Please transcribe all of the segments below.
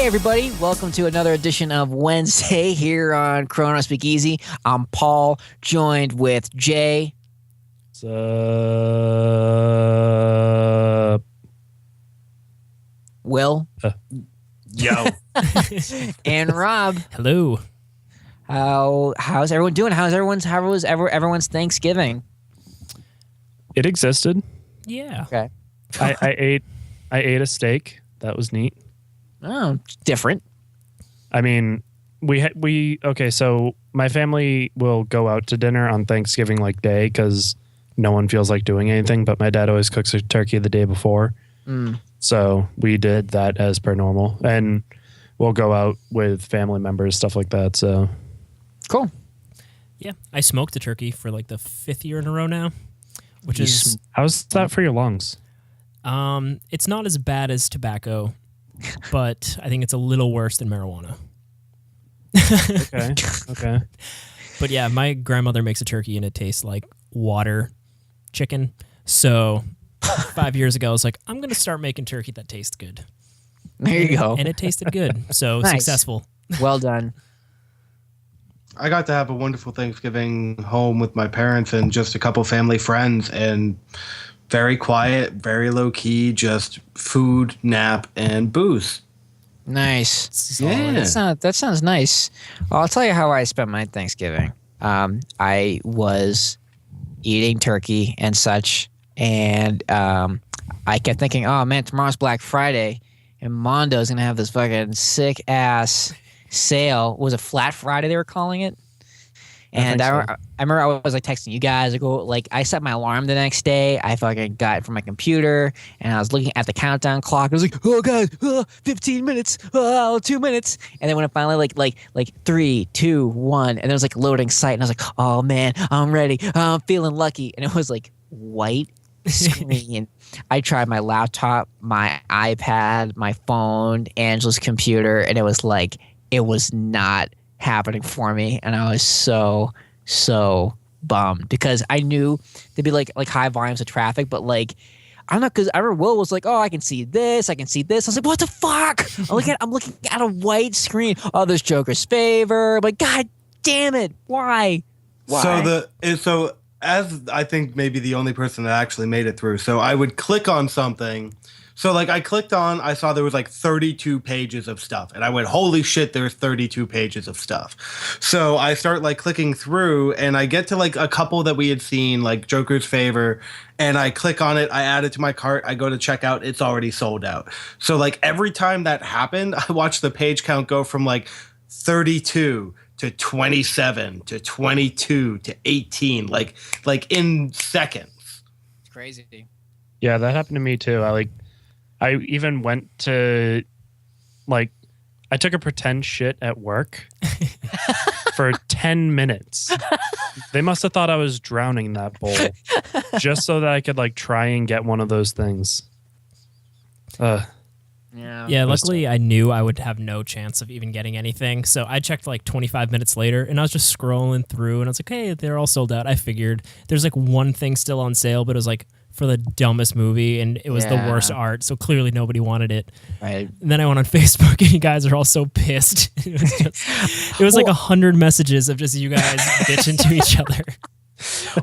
Hey everybody, welcome to another edition of Wednesday here on Chrono Speakeasy. I'm Paul, joined with Jay. What's up? Will. Yo. And Rob. Hello. How's everyone doing? How was everyone's Thanksgiving? It existed. Yeah. Okay. I ate a steak. That was neat. Oh, different. I mean, so my family will go out to dinner on Thanksgiving day because no one feels like doing anything, but my dad always cooks a turkey the day before. So we did that as per normal, and we'll go out with family members, stuff like that. So cool. Yeah. I smoked a turkey for the 5th year in a row now, which is how's that for your lungs? it's not as bad as tobacco, but I think it's a little worse than marijuana. Okay. But yeah, my grandmother makes a turkey and it tastes like water chicken. So 5 years ago, I was like, I'm going to start making turkey that tastes good. There you go. And it tasted good. So Nice. successful. Well done. I got to have a wonderful Thanksgiving home with my parents and just a couple family friends, and very quiet, very low key, just food, nap, and booze. Nice. Yeah. That sounds nice. Well, I'll tell you how I spent my Thanksgiving. I was eating turkey and such, and I kept thinking, oh man, tomorrow's Black Friday, and Mondo's gonna have this fucking sick ass sale. Was it Flat Friday they were calling it? And I remember I was texting you guys. I set my alarm the next day. I fucking got it from my computer, and I was looking at the countdown clock. I was like, oh guys, 15 minutes, 2 minutes. And then when it finally like 3, 2, 1, and there was loading site, and I was like, oh man, I'm ready. I'm feeling lucky. And it was white screen. I tried my laptop, my iPad, my phone, Angela's computer, and it was not happening for me, and I was so bummed because I knew there'd be high volumes of traffic, but I don't know, because I remember Will was like, oh, I can see this. I was like, what the fuck? I'm looking at a white screen. Oh, there's Joker's Favor. I'm like, God damn it, why? So as I think maybe the only person that actually made it through, so I would click on something. So I clicked on, I saw there was 32 pages of stuff, and I went, holy shit, there's 32 pages of stuff. So I start clicking through, and I get to a couple that we had seen, like Joker's Favor, and I click on it, I add it to my cart, I go to checkout, it's already sold out. So every time that happened, I watched the page count go from 32 to 27 to 22 to 18, like in seconds. It's crazy. Yeah, that happened to me too. I even went to I took a pretend shit at work for 10 minutes. They must have thought I was drowning in that bowl just so that I could try and get one of those things. Yeah, luckily I knew I would have no chance of even getting anything. So I checked 25 minutes later, and I was just scrolling through, and I was like, hey, they're all sold out. I figured there's one thing still on sale, but it was for the dumbest movie, and it was the worst art, so clearly nobody wanted it. Right. And then I went on Facebook, and you guys are all so pissed. It was 100 messages of just you guys bitching to each other.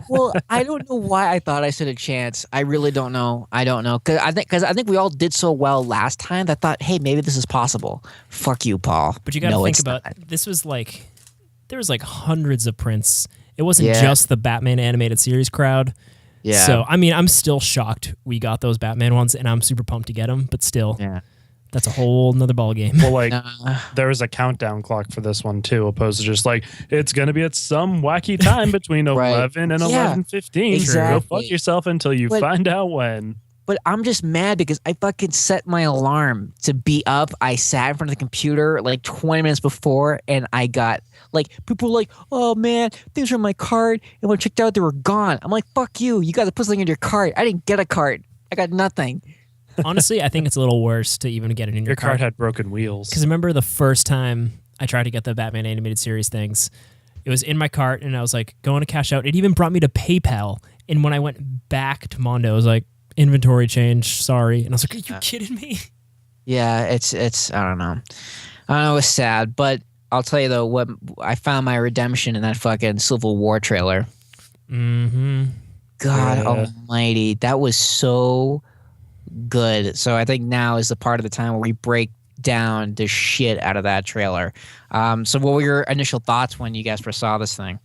Well, I don't know why I thought I stood a chance. I really don't know. I don't know, because I think we all did so well last time that I thought, hey, maybe this is possible. Fuck you, Paul. But you got to think about this was there was hundreds of prints. It wasn't just the Batman animated series crowd. Yeah. So I mean, I'm still shocked we got those Batman ones, and I'm super pumped to get them. But still, that's a whole nother ball game. Well, there was a countdown clock for this one too, opposed to just it's gonna be at some wacky time between 11 and 11:15. Exactly. Go fuck yourself until you find out when. But I'm just mad because I fucking set my alarm to be up. I sat in front of the computer 20 minutes before, and I got people were like, oh man, things were in my cart, and when I checked out, they were gone. I'm like, fuck you. You got to put something in your cart. I didn't get a cart. I got nothing. Honestly, I think it's a little worse to even get it in your cart. Your cart had broken wheels. Because remember the first time I tried to get the Batman animated series things, it was in my cart, and I was going to cash out. It even brought me to PayPal, and when I went back to Mondo, I was like, inventory change, sorry. And I was like, are you kidding me? Yeah, it's I don't know. I don't know, it's sad, but I'll tell you though, what I found my redemption in that fucking Civil War trailer. Mm-hmm. God Yeah. almighty, that was so good. So I think now is the part of the time where we break down the shit out of that trailer. So what were your initial thoughts when you guys first saw this thing?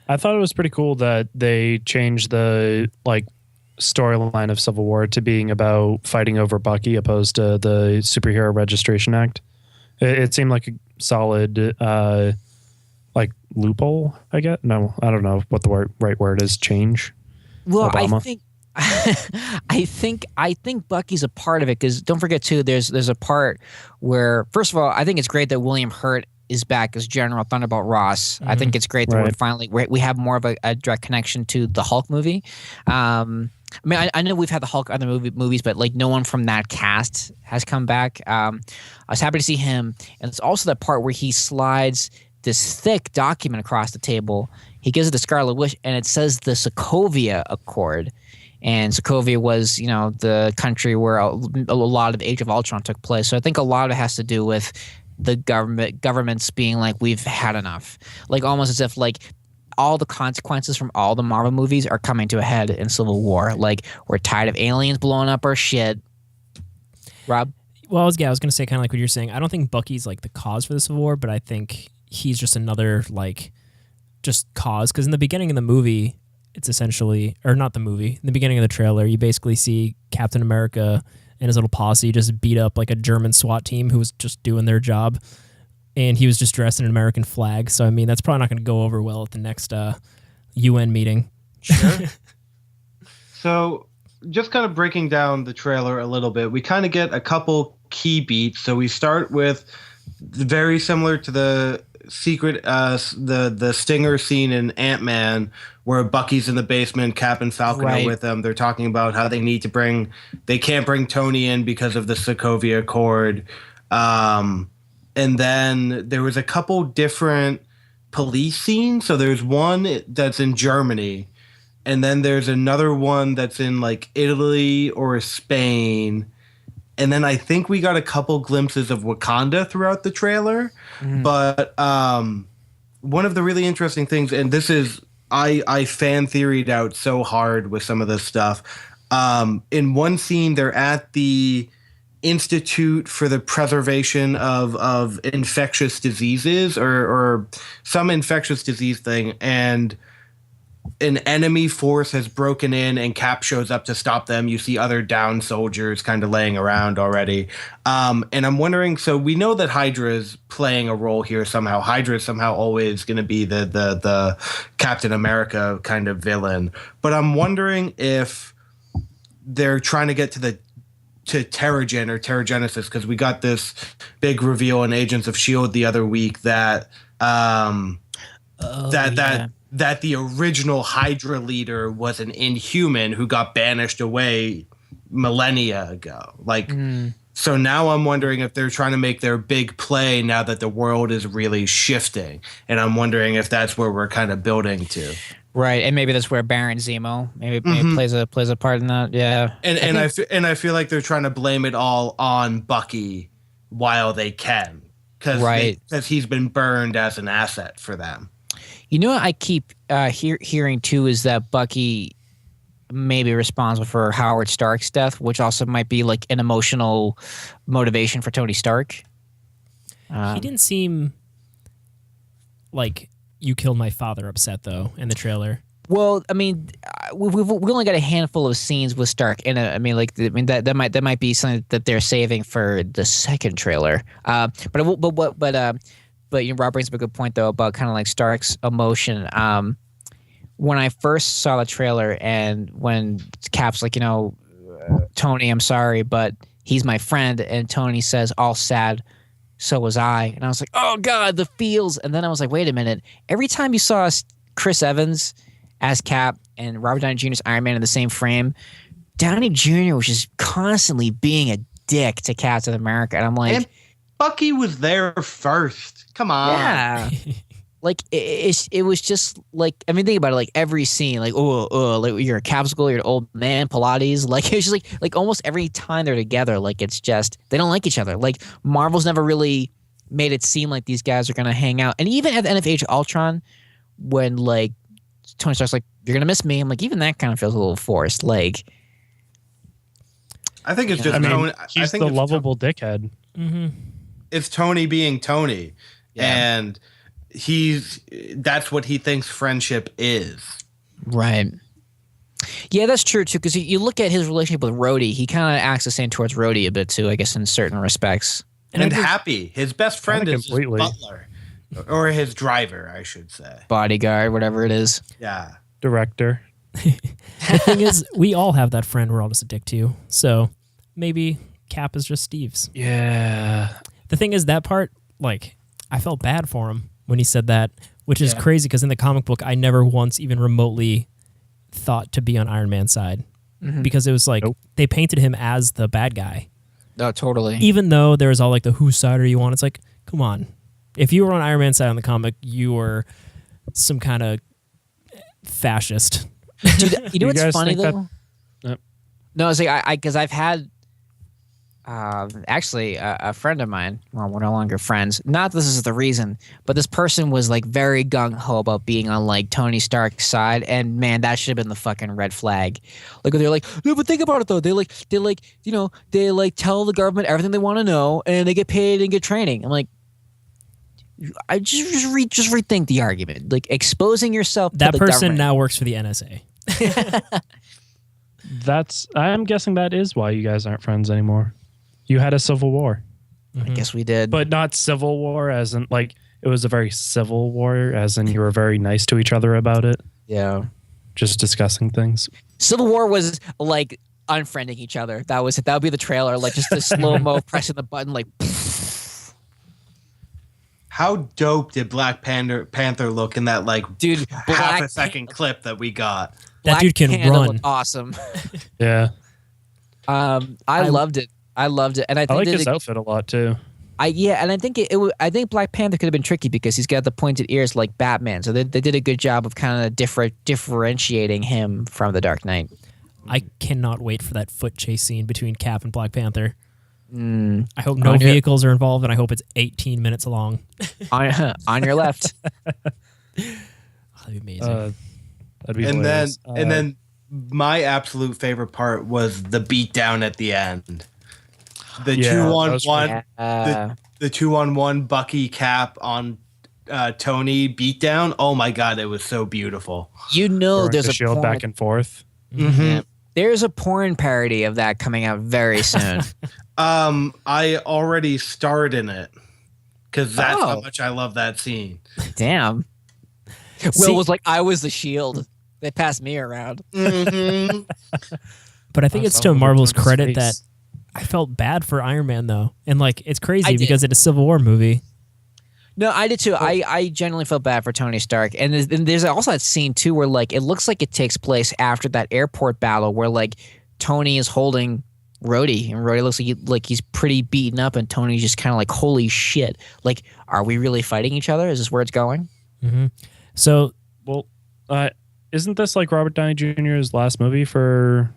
I thought it was pretty cool that they changed the like storyline of Civil War to being about fighting over Bucky opposed to the Superhero Registration Act. It seemed like a solid like loophole, I guess. No, I don't know what the right word is. Change. Well, Obama. I think I think Bucky's a part of it because don't forget too. There's a part where first of all, I think it's great that William Hurt is back as General Thunderbolt Ross. I think it's great that we're Right. finally we have more of a direct connection to the Hulk movie. I mean, I know we've had the Hulk other movies, but like no one from that cast has come back. I was happy to see him, and it's also that part where he slides this thick document across the table. He gives it to Scarlet Witch, and it says the Sokovia Accord. And Sokovia was, you know, the country where a lot of Age of Ultron took place. So I think a lot of it has to do with the governments being like, we've had enough. Like almost as if like all the consequences from all the Marvel movies are coming to a head in Civil War. Like we're tired of aliens blowing up our shit. Rob? Well, I was going to say kind of like what you're saying. I don't think Bucky's like the cause for the Civil War, but I think he's just another like just cause. Because in the beginning of the movie, it's essentially, or not the movie, in the beginning of the trailer, you basically see Captain America and his little posse just beat up like a German SWAT team who was just doing their job. And he was just dressed in an American flag. So, I mean, that's probably not going to go over well at the next UN meeting. Sure. So, just kind of breaking down the trailer a little bit, we kind of get a couple key beats. So we start with very similar to the secret, the Stinger scene in Ant-Man, where Bucky's in the basement, Cap and Falcon Right. are with them. They're talking about how they can't bring Tony in because of the Sokovia Accord. And then there was a couple different police scenes. So there's one that's in Germany, and then there's another one that's in like Italy or Spain. And then I think we got a couple glimpses of Wakanda throughout the trailer. But one of the really interesting things, and this is I fan theoried out so hard with some of this stuff. In one scene, they're at the Institute for the Preservation of Infectious Diseases or some infectious disease thing, and an enemy force has broken in and Cap shows up to stop them. You see other down soldiers kind of laying around already. And I'm wondering, so we know that Hydra is playing a role here somehow. Hydra is somehow always going to be the Captain America kind of villain. But I'm wondering if they're trying to get to Terrigen or Terrigenesis, because we got this big reveal in Agents of S.H.I.E.L.D. the other week that that the original Hydra leader was an Inhuman who got banished away millennia ago. Like, so now I'm wondering if they're trying to make their big play now that the world is really shifting, and I'm wondering if that's where we're kind of building to. Right, and maybe that's where Baron Zemo maybe plays a part in that. Yeah, And I feel like they're trying to blame it all on Bucky while they can, because he's been burned as an asset for them. You know what I keep hearing too is that Bucky may be responsible for Howard Stark's death, which also might be like an emotional motivation for Tony Stark. He didn't seem like you killed my father upset though in the trailer. Well, I mean, we only got a handful of scenes with Stark, and that might be something that they're saving for the second trailer. But you know, Rob brings up a good point though about kind of like Stark's emotion. When I first saw the trailer and when Cap's like, you know, Tony, I'm sorry, but he's my friend, and Tony says, all sad, so was I. And I was like, oh God, the feels. And then I was like, wait a minute. Every time you saw Chris Evans as Cap and Robert Downey Jr.'s Iron Man in the same frame, Downey Jr. was just constantly being a dick to Captain America. And I'm like, And Bucky was there first. Come on. yeah. like it was just like, I mean, think about it, like every scene, like like you're a capsicle, you're an old man, Pilates, like it's just like almost every time they're together, like it's just they don't like each other. Like Marvel's never really made it seem like these guys are gonna hang out, and even at the end of Age of Ultron, when like Tony Stark's like, "You're gonna miss me," I'm like, even that kind of feels a little forced. Like, I think it's just I mean, Tony. he's I think the it's lovable dickhead. it's Tony being Tony, and that's what he thinks friendship is. right. Yeah, that's true too. Because you look at his relationship with Rhodey, he kind of acts the same towards Rhodey a bit too, I guess, in certain respects. And Happy, his best friend Kinda is his completely. butler, or his driver, I should say. Bodyguard, whatever it is. Yeah. Director. The thing is, we all have that friend we're all just a dick to. So maybe Cap is just Steve's. Yeah. The thing is, that part, like, I felt bad for him when he said that, which is crazy because in the comic book, I never once even remotely thought to be on Iron Man's side because it was like they painted him as the bad guy. No, totally. Even though there was all like the whose side are you on? It's like, come on. If you were on Iron Man's side on the comic, you were some kind of fascist. Dude, you know what's guys funny think though? Yep. No, it's like because I've had actually a friend of mine. Well, we're no longer friends. Not this is the reason, but this person was like very gung ho about being on like Tony Stark's side, and man, that should have been the fucking red flag. Like they're like, no, but think about it though. They tell the government everything they want to know, and they get paid and get training. I'm like. I just rethink the argument. Like exposing yourself. That to the person government. now works for the NSA. I'm guessing that is why you guys aren't friends anymore. You had a civil war. I guess we did. But not civil war as in like it was a very civil war as in you were very nice to each other about it. Yeah. Just discussing things. Civil War was like unfriending each other. That was it. That would be the trailer. Like just the slow mo pressing the button. Like. How dope did Black Panther look in that like Dude, half a second clip that we got? That dude can Panther run. looked awesome. Yeah. I loved it. I loved it, and I I think like his outfit a lot too. and I think I think Black Panther could have been tricky because he's got the pointed ears like Batman. So they did a good job of kind of differentiating him from the Dark Knight. I cannot wait for that foot chase scene between Cap and Black Panther. Mm. I hope no vehicles are involved, and I hope it's 18 minutes long. on your left. That'd be amazing. That'd be And hilarious. then my absolute favorite part was the beatdown at the end. The Yeah, 2-on-1, Uh, the 2-on-1 Bucky Cap on Tony beatdown. Oh my god, it was so beautiful. you know, throwing there's the a shield porn, back and forth. Yeah. There's a porn parody of that coming out very soon. I already starred in it because that's how Oh. much I love that scene. Damn. Will was like, I was the shield. They passed me around. Mhm. But I think it's to Someone Marvel's returned credit space. that I felt bad for Iron Man, though. And, like, it's I crazy did. because it's a Civil War movie. No, I did too. I genuinely felt bad for Tony Stark. And there's also that scene too where like it looks like it takes place after that airport battle where like Tony is holding Rhodey and Rhodey looks like he's pretty beaten up and Tony's just kind of like, holy shit. Like, are we really fighting each other? Is this where it's going? So, Well, isn't this like Robert Downey Jr.'s last movie for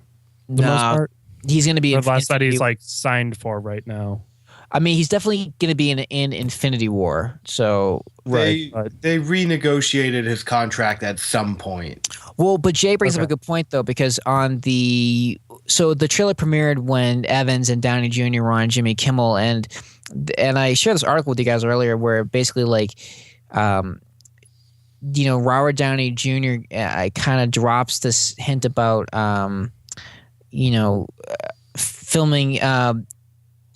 the most part? He's going to be Or in the last that he's Infinity- like signed for right now. I mean, he's definitely going to be in Infinity War. So, They renegotiated his contract at some point. well, but Jay brings up Okay. a good point though, because the trailer premiered when Evans and Downey Jr. were on Jimmy Kimmel, and I shared this article with you guys earlier where basically like, Robert Downey Jr. Kind of drops this hint about, filming.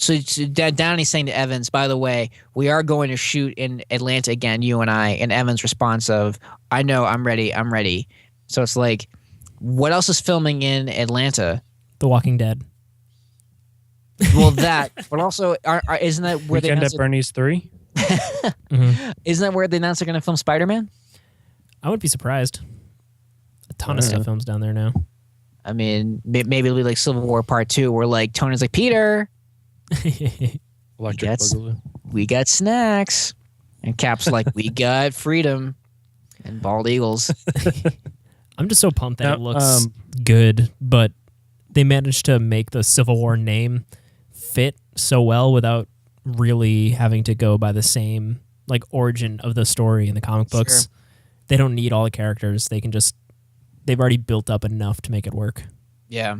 So Downey's saying to Evans, by the way, we are going to shoot in Atlanta again, you and I. And Evans' response of, I know, I'm ready. So it's like, what else is filming in Atlanta? The Walking Dead. Well, that, but also, isn't that where they Weekend announced at Bernie's 3? isn't that where they announced they're going to film Spider-Man? I wouldn't be surprised. A ton of Yeah. stuff films down there now. I mean, maybe it'll be like Civil War Part 2, where like Tony's like, Peter, Electric Yes. Boogaloo. we got snacks. And Cap's like, we got freedom and bald eagles. I'm just so pumped that Now, it looks good, but they managed to make the Civil War name fit so well without really having to go by the same like origin of the story in the comic books. Sure. They don't need all the characters. They've already built up enough to make it work. Yeah.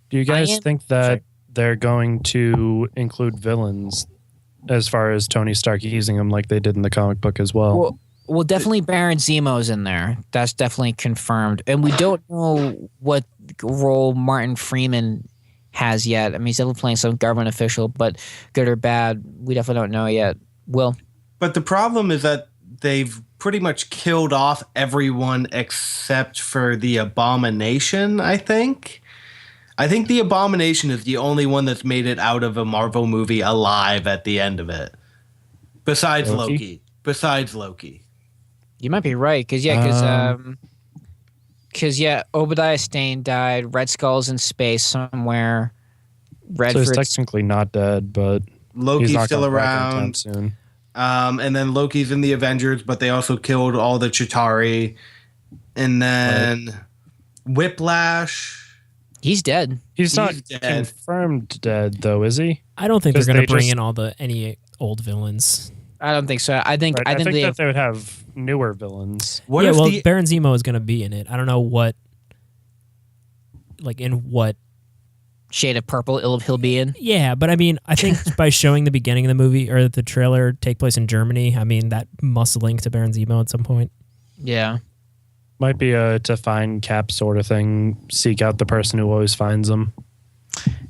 Do you guys think that Sorry. they're going to include villains as far as Tony Stark using them like they did in the comic book as well? Well, definitely Baron Zemo's in there. That's definitely confirmed. And we don't know what role Martin Freeman has yet. I mean, he's definitely playing some government official, but good or bad, we definitely don't know yet. Will? But the problem is that they've pretty much killed off everyone except for the Abomination, I think. I think the Abomination is the only one that's made it out of a Marvel movie alive at the end of it. Besides Loki. Besides Loki. You might be right, because Obadiah Stane died. Red Skull's in space somewhere. So he's Redford's technically not dead, but he's Loki's not still coming back anytime around. soon. And then Loki's in the Avengers, but they also killed all the Chitauri. And then Whiplash. he's dead. He's not dead. confirmed dead, though, is he? I don't think they're 'Cause going they to bring just- in any old villains. I don't think so. I think Right, I think they that they would have newer villains. What yeah, if well, the Baron Zemo is going to be in it. I don't know what, like in what. shade of purple he'll be in. Yeah, but I mean, I think by showing the beginning of the movie or the trailer take place in Germany, I mean that must link to Baron Zemo at some point. Yeah. Might be a to find Cap sort of thing. Seek out the person who always finds them.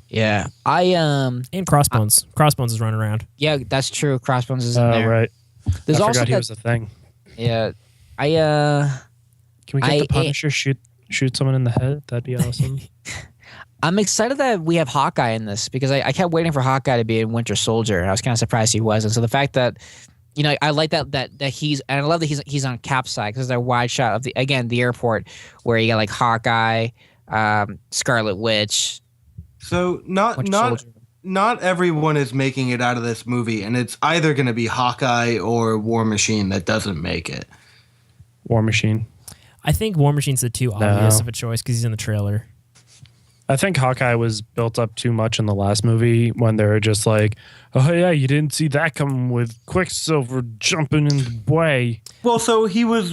Yeah. And Crossbones. Crossbones is running around. Yeah, that's true. Crossbones is in there. Right. There's I also forgot he that, was a thing. yeah. Can we get I- the Punisher shoot someone in the head? That'd be awesome. I'm excited that we have Hawkeye in this because I kept waiting for Hawkeye to be in Winter Soldier, and I was kind of surprised he wasn't. So the fact that, I like that he's, and I love that he's on Cap's side because there's a wide shot of the airport where you got like Hawkeye, Scarlet Witch. So Winter Soldier. not everyone is making it out of this movie, and it's either going to be Hawkeye or War Machine that doesn't make it. War Machine. I think War Machine's the too obvious of a choice because he's in the trailer. I think Hawkeye was built up too much in the last movie when they were just like, oh yeah, you didn't see that coming with Quicksilver jumping in the way. Well, so he was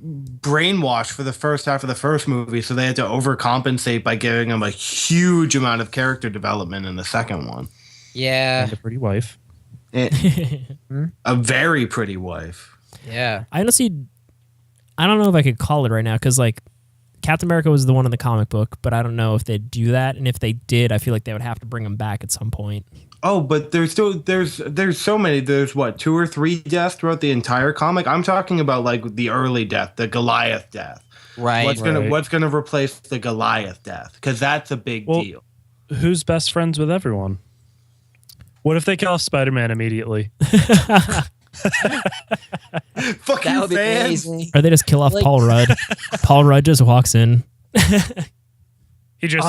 brainwashed for the first half of the first movie, so they had to overcompensate by giving him a huge amount of character development in the second one. Yeah. And a pretty wife. A very pretty wife. Yeah. I honestly, I don't know if I could call it right now because like Captain America was the one in the comic book, but I don't know if they'd do that. And if they did, I feel like they would have to bring him back at some point. Oh, but there's so many. There's what, 2 or 3 deaths throughout the entire comic. I'm talking about like the early death, the Goliath death. Right. What's gonna replace the Goliath death? Because that's a big deal. Who's best friends with everyone? What if they kill off Spider-Man immediately? Fuck That you, would be fans. amazing. Or they just kill off Like- Paul Rudd. Paul Rudd just walks in. He just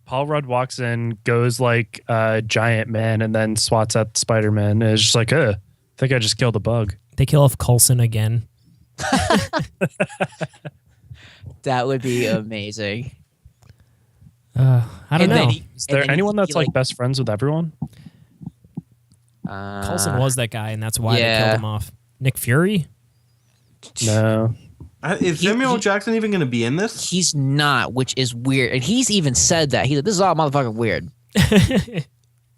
Paul Rudd walks in, goes like a giant man, and then swats at Spider-Man. And it's just like, I think I just killed a bug. They kill off Coulson again. That would be amazing. I don't And then know. Is there anyone that's like best friends with everyone? Coulson was that guy, and that's why they yeah. killed him off. Nick Fury? No. Is Samuel L. Jackson even going to be in this? He's not, which is weird. And he's even said that. He's like, this is all motherfucking weird.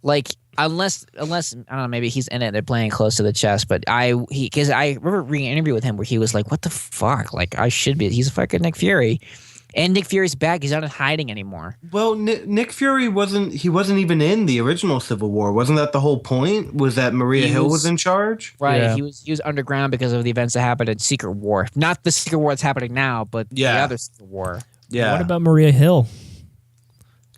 Like, unless I don't know, maybe he's in it. They're playing close to the chest. But because I remember reading an interview with him where he was like, "What the fuck? Like, I should be." He's a fucking Nick Fury, and Nick Fury's back. He's not in hiding anymore. Well, Nick Fury wasn't even in the original Civil War. Wasn't that the whole point? Was that Maria Hill was in charge? Right. Yeah. He was underground because of the events that happened in Secret War. Not the Secret War that's happening now, but the Yeah. other Secret War. Yeah. What about Maria Hill?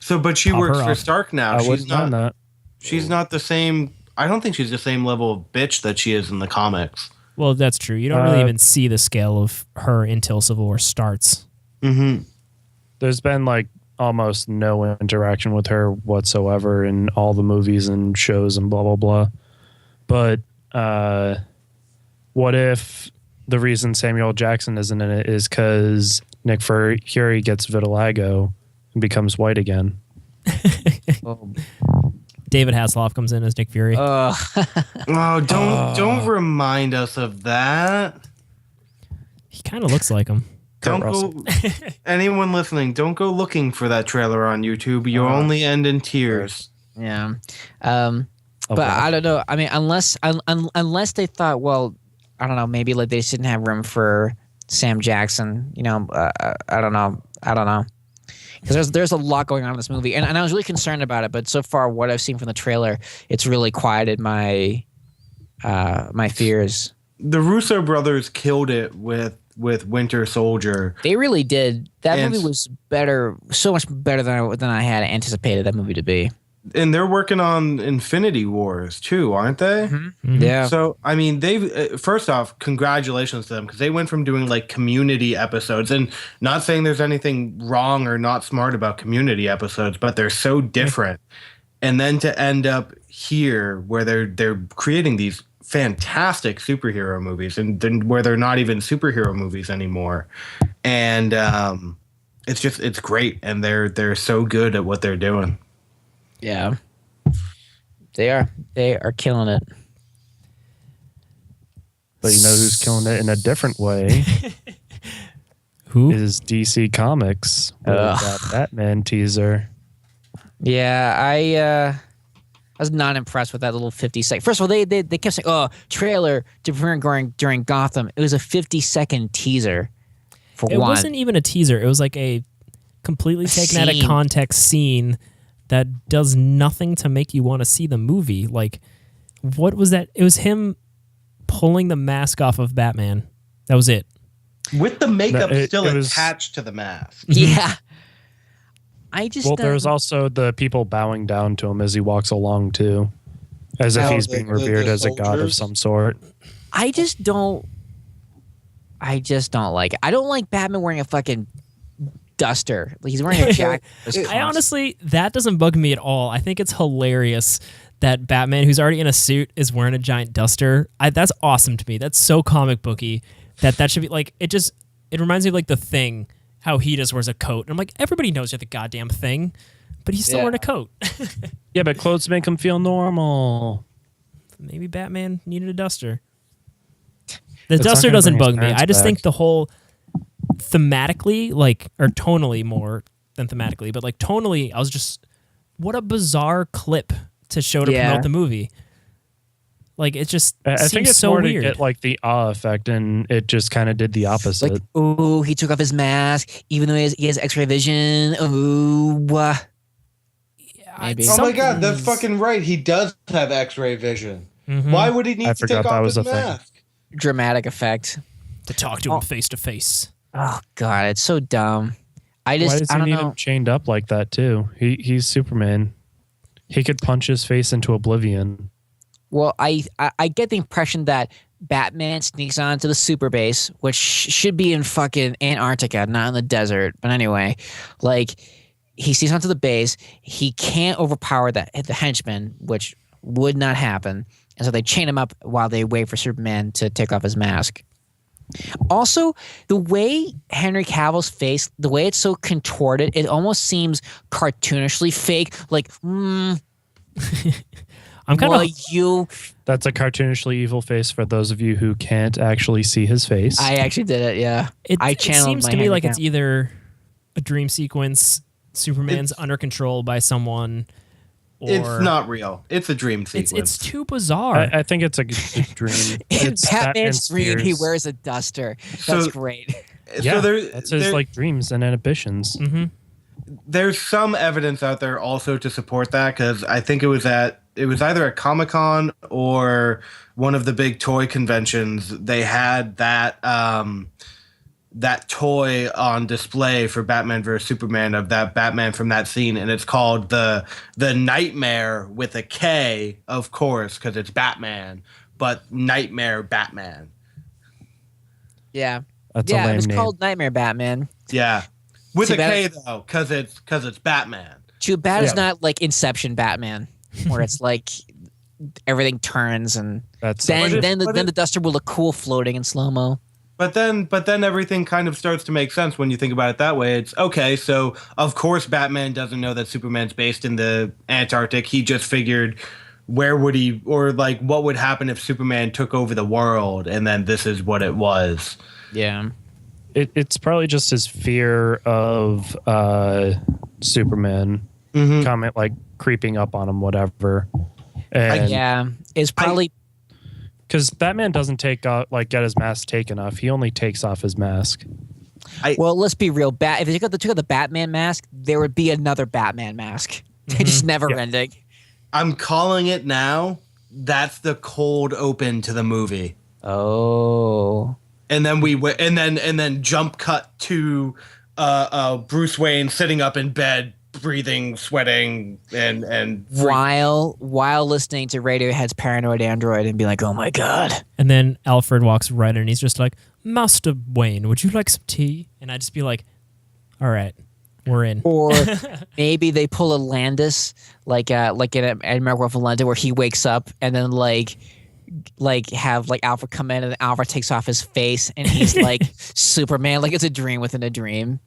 So, but she Pop works her for off. Stark now. I She's wouldn't mind not. that. She's not the same. I don't think she's the same level of bitch that she is in the comics. Well, that's true. You don't really even see the scale of her until Civil War starts. Mm-hmm. There's been like almost no interaction with her whatsoever in all the movies and shows and blah blah blah. But what if the reason Samuel Jackson isn't in it is because Nick Fury gets vitiligo and becomes white again? Oh, David Hasselhoff comes in as Nick Fury. Oh, don't remind us of that. He kind of looks like him. Don't Russell. go. Anyone listening, don't go looking for that trailer on YouTube. You'll only end in tears. yeah. Oh, But wow. I don't know. I mean, unless they thought, well, I don't know, maybe like they just didn't have room for Sam Jackson. You know, I don't know. Because there's a lot going on in this movie, and I was really concerned about it. But so far, what I've seen from the trailer, it's really quieted my my fears. The Russo brothers killed it with Winter Soldier. They really did. That And- movie was better, so much better than I had anticipated that movie to be. And they're working on Infinity Wars too, aren't they? Yeah. So, I mean, they've first off, congratulations to them because they went from doing like Community episodes, and not saying there's anything wrong or not smart about Community episodes, but they're so different. And then to end up here where they're creating these fantastic superhero movies, and then where they're not even superhero movies anymore, and it's great, and they're so good at what they're doing. Yeah. They are killing it. But you know who's killing it in a different way Who? is DC Comics with Ugh. that Batman teaser. Yeah, I was not impressed with that little 50-second. First of all, they kept saying, "Oh, trailer to premiere during Gotham." It was a 50-second teaser. For It one, wasn't even a teaser. It was like a completely taken out of Scene. context scene that does nothing to make you want to see the movie. Like, what was that? It was him pulling the mask off of Batman. That was it. With the makeup No, it still was- attached to the mask. Yeah. I just Well, there's also the people bowing down to him as he walks along too, as if Oh, he's the- being the revered as a god of soldiers? some sort. I just don't like it. I don't like Batman wearing a fucking duster. Like he's wearing a jacket. I honestly, that doesn't bug me at all. I think it's hilarious that Batman, who's already in a suit, is wearing a giant duster. That's awesome to me. That's so comic booky that should be like, it reminds me of like The Thing, how he just wears a coat. And I'm like, everybody knows you're the goddamn Thing, but he's still Yeah. wearing a coat. Yeah, but clothes make him feel normal. Maybe Batman needed a duster. The It's not duster gonna doesn't bring his bug me. parents I just think back. the whole thematically, like, or tonally more than thematically, but like tonally, I was just, what a bizarre clip to show to Yeah. promote the movie. Like, it just I seems think it's so more weird. to get like the awe effect, and it just kind of did the opposite. Like, oh, he took off his mask, even though he has X-ray vision. Oh, maybe. Oh my god, that's fucking right. He does have X-ray vision. Why would he need I to forgot take that off was his a thing. mask? Dramatic effect. to talk to him face to face. Oh god, it's so dumb. Why does I he don't need know. him chained up like that too? He's Superman. He could punch his face into oblivion. Well, I get the impression that Batman sneaks onto the super base, which should be in fucking Antarctica, not in the desert. But anyway, like he sneaks onto the base. He can't overpower the henchman, which would not happen. And so they chain him up while they wait for Superman to take off his mask. Also, the way Henry Cavill's face, the way it's so contorted, it almost seems cartoonishly fake. Like, I'm kind well, of. you. That's a cartoonishly evil face for those of you who can't actually see his face. I actually did it. Yeah, I It channeled seems my to me Henry like it's Cavill. either a dream sequence, Superman's under control by someone, or It's not real. It's a dream sequence. It's too bizarre. I think it's a dream. In It's Batman's dream, he fears. wears a duster. That's So- great. Yeah, so that's his like dreams and ambitions. there's some evidence out there also to support that, because I think it was either at Comic-Con or one of the big toy conventions. They had that toy on display for Batman vs Superman, of that Batman from that scene, and it's called the Nightmare with a K, of course, because it's Batman, but Nightmare Batman. Yeah. That's a Yeah, lame it was name. called Nightmare Batman. Yeah, with Too a bad K though, because it's Batman. Too bad it's Yeah. not like Inception Batman, where it's like everything turns, and That's then the duster will look cool floating in slow mo. But then everything kind of starts to make sense when you think about it that way. It's okay. So of course Batman doesn't know that Superman's based in the Antarctic. He just figured where would he, or like what would happen if Superman took over the world, and then this is what it was. Yeah. It's probably just his fear of Superman comment, like creeping up on him, whatever. And it's probably because Batman doesn't take off, like get his mask taken off. He only takes off his mask. Well, let's be real. If they took out the Batman mask, there would be another Batman mask. They're just never ending. I'm calling it now. That's the cold open to the movie. Oh. And then and then jump cut to Bruce Wayne sitting up in bed, breathing, sweating, and while listening to Radiohead's Paranoid Android and be like, oh my god. And then Alfred walks right in and he's just like, Master Wayne, would you like some tea? And I'd just be like, all right, we're in. Or maybe they pull a Landis like in American Werewolf in London, where he wakes up and then like have like Alfred come in and Alfred takes off his face and he's like Superman, like it's a dream within a dream,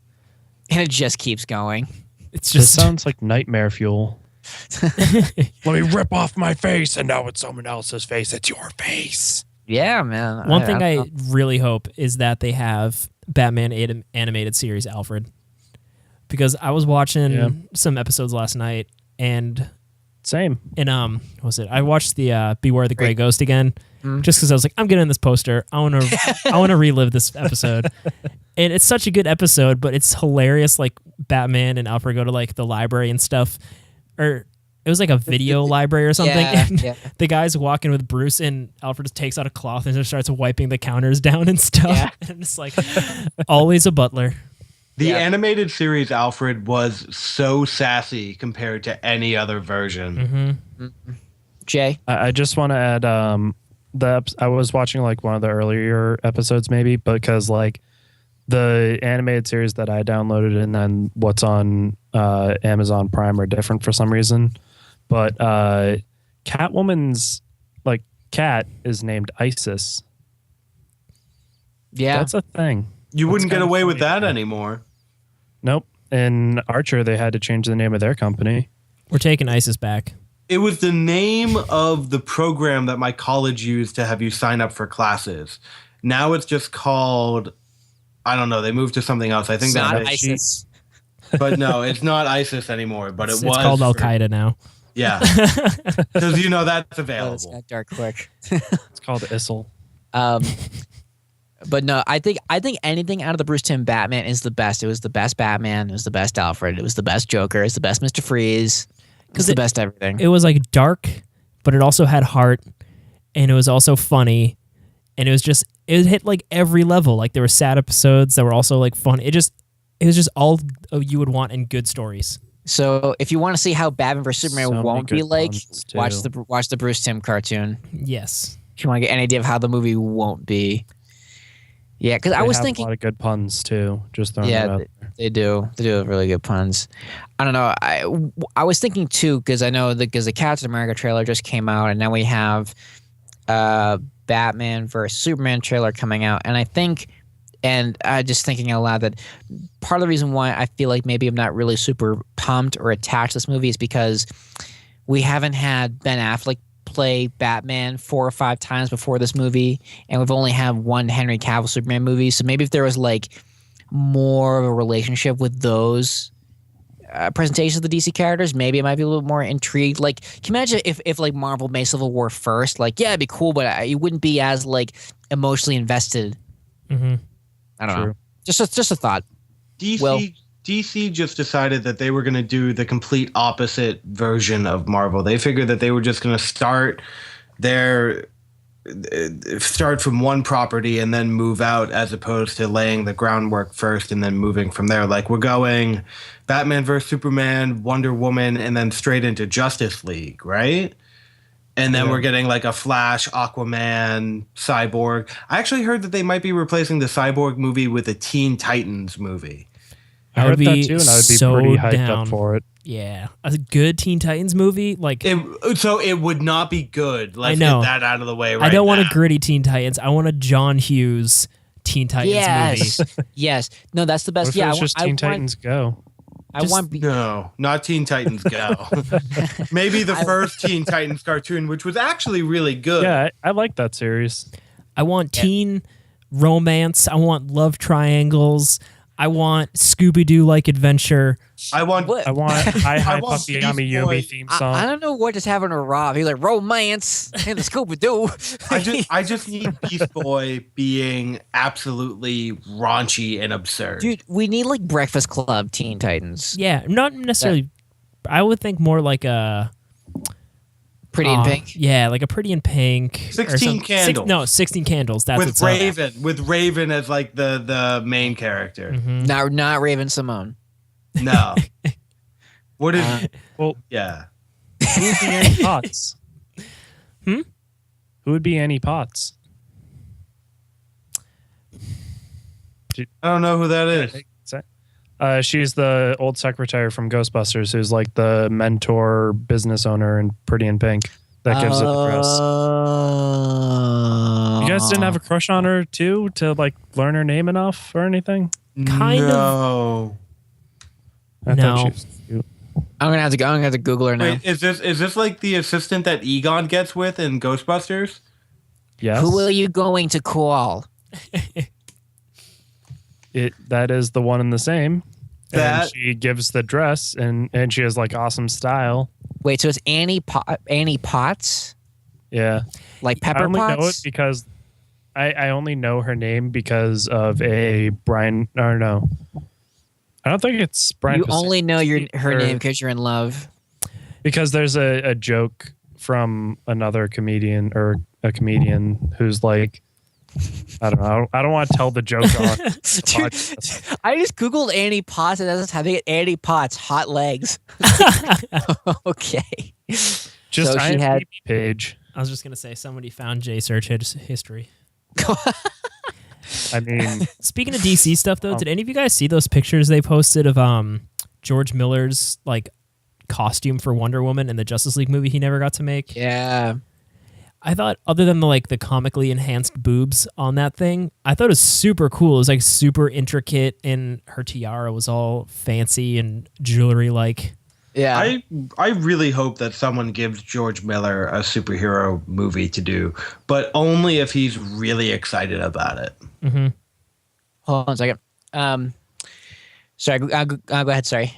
and it just keeps going. It's just sounds like nightmare fuel. Let me rip off my face, and now it's someone else's face. It's your face. Yeah, man. One thing I really hope is that they have Batman animated series Alfred, because I was watching some episodes last night, and same. And what was it? I watched the Beware the Grey Ghost again, just because I was like, I'm getting this poster. I want to relive this episode, and it's such a good episode, but it's hilarious. Like Batman and Alfred go to like the library and stuff, or it was like a video library or something. And the guy's walking with Bruce, and Alfred just takes out a cloth and just starts wiping the counters down and stuff. Yeah. And it's like always a butler. The animated series Alfred was so sassy compared to any other version. Jay? I just want to add, I was watching like one of the earlier episodes maybe, because like the animated series that I downloaded and then what's on Amazon Prime are different for some reason. But Catwoman's like cat is named Isis. Yeah. That's a thing. You wouldn't get away with that anymore. Nope. In Archer, they had to change the name of their company. We're taking ISIS back. It was the name of the program that my college used to have you sign up for classes. Now it's just called, I don't know, they moved to something else. I think it's that's not ISIS. But no, it's not ISIS anymore, but It's was. called Al-Qaeda now. Yeah. Because that's available. It's got dark quick. It's called ISIL. But no, I think anything out of the Bruce Timm Batman is the best. It was the best Batman. It was the best Alfred. It was the best Joker. It's the best Mr. Freeze. It's the best everything. It was like dark, but it also had heart, and it was also funny, and it hit like every level. Like there were sad episodes that were also like fun. It was just all you would want in good stories. So if you want to see how Batman vs Superman won't be like, watch the Bruce Timm cartoon. Yes. If you want to get any idea of how the movie won't be. Yeah, because I was thinking a lot of good puns too. Just throwing it out there. They do have really good puns. I don't know. I was thinking too, because I know because the Captain America trailer just came out, and now we have Batman vs Superman trailer coming out, and I think, and just thinking out loud, that part of the reason why I feel like maybe I'm not really super pumped or attached to this movie is because we haven't had Ben Affleck play Batman 4 or 5 times before this movie, and we've only had one Henry Cavill Superman movie. So maybe if there was like more of a relationship with those presentations of the DC characters, maybe I might be a little more intrigued. Like, can you imagine if like Marvel made Civil War first? Like, yeah, it'd be cool, but you wouldn't be as like emotionally invested. Mm-hmm. I don't know. Just a thought. DC just decided that they were going to do the complete opposite version of Marvel. They figured that they were just going to start from one property and then move out, as opposed to laying the groundwork first and then moving from there. Like, we're going Batman vs Superman, Wonder Woman, and then straight into Justice League, right? And then we're getting like a Flash, Aquaman, Cyborg. I actually heard that they might be replacing the Cyborg movie with a Teen Titans movie. I heard that too, and I would be pretty hyped up for it. Yeah, a good Teen Titans movie. Like So it would not be good. Let's know. get that out of the way right I don't want now. a gritty Teen Titans. I want a John Hughes Teen Titans Yes, movie. yes. No, that's the What best. if Yeah, it was just Teen Titans Go? I want. No, not Teen Titans Go. Maybe the first Teen Titans cartoon, which was actually really good. Yeah, I like that series. I want teen romance. I want love triangles. I want Scooby Doo like adventure. I want. What? I want Hi Hi want Puppy Beast Yummy Yumi Boy. theme I song. don't know what just happened to Rob. He's like romance and the Scooby Doo. I just need Beast Boy being absolutely raunchy and absurd. Dude, we need like Breakfast Club Teen Titans. Yeah, not necessarily. I would think more like a Pretty in Pink. Yeah, like a Pretty in Pink. or 16 some- Candles. 16 Candles. That's with what's up. Raven, with Raven as like the main character. Mhm. Not Raven Simone. No. What is? Well, Yeah. who would be Annie Potts? Hmm? Who would be Annie Potts? I don't know who that is. She's the old secretary from Ghostbusters, who's like the mentor business owner in Pretty in Pink that gives it the dress. You guys didn't have a crush on her too to like learn her name enough or anything? Kind of. No. I No. thought she was cute. I'm gonna have to Google her now. Wait, is this like the assistant that Egon gets with in Ghostbusters? Yes. Who are you going to call? That is the one and the same. That- And she gives the dress and she has like awesome style. Wait, so it's Annie Potts? Yeah. Like I Pepper only know it Potts? because I only know her name because of a Brian or no. I don't think it's Brian. You only know her or- name because you're in love. because there's a joke from another comedian or a comedian who's like, I don't know. I don't want to tell the joke on the Dude, podcast. I just Googled Annie Potts and that's how they get Annie Potts hot legs. Okay. Just So she IMDb had- page. I was just gonna say somebody found J Search history. I mean, Speaking of DC stuff, though, Um, did any of you guys see those pictures they posted of George Miller's like costume for Wonder Woman in the Justice League movie he never got to make? Yeah. I thought, other than the comically enhanced boobs on that thing, I thought it was super cool. It was like super intricate, and her tiara was all fancy and jewelry like. Yeah. I really hope that someone gives George Miller a superhero movie to do, but only if he's really excited about it. Mm-hmm. Hold on a second. Sorry, I'll go ahead. Sorry.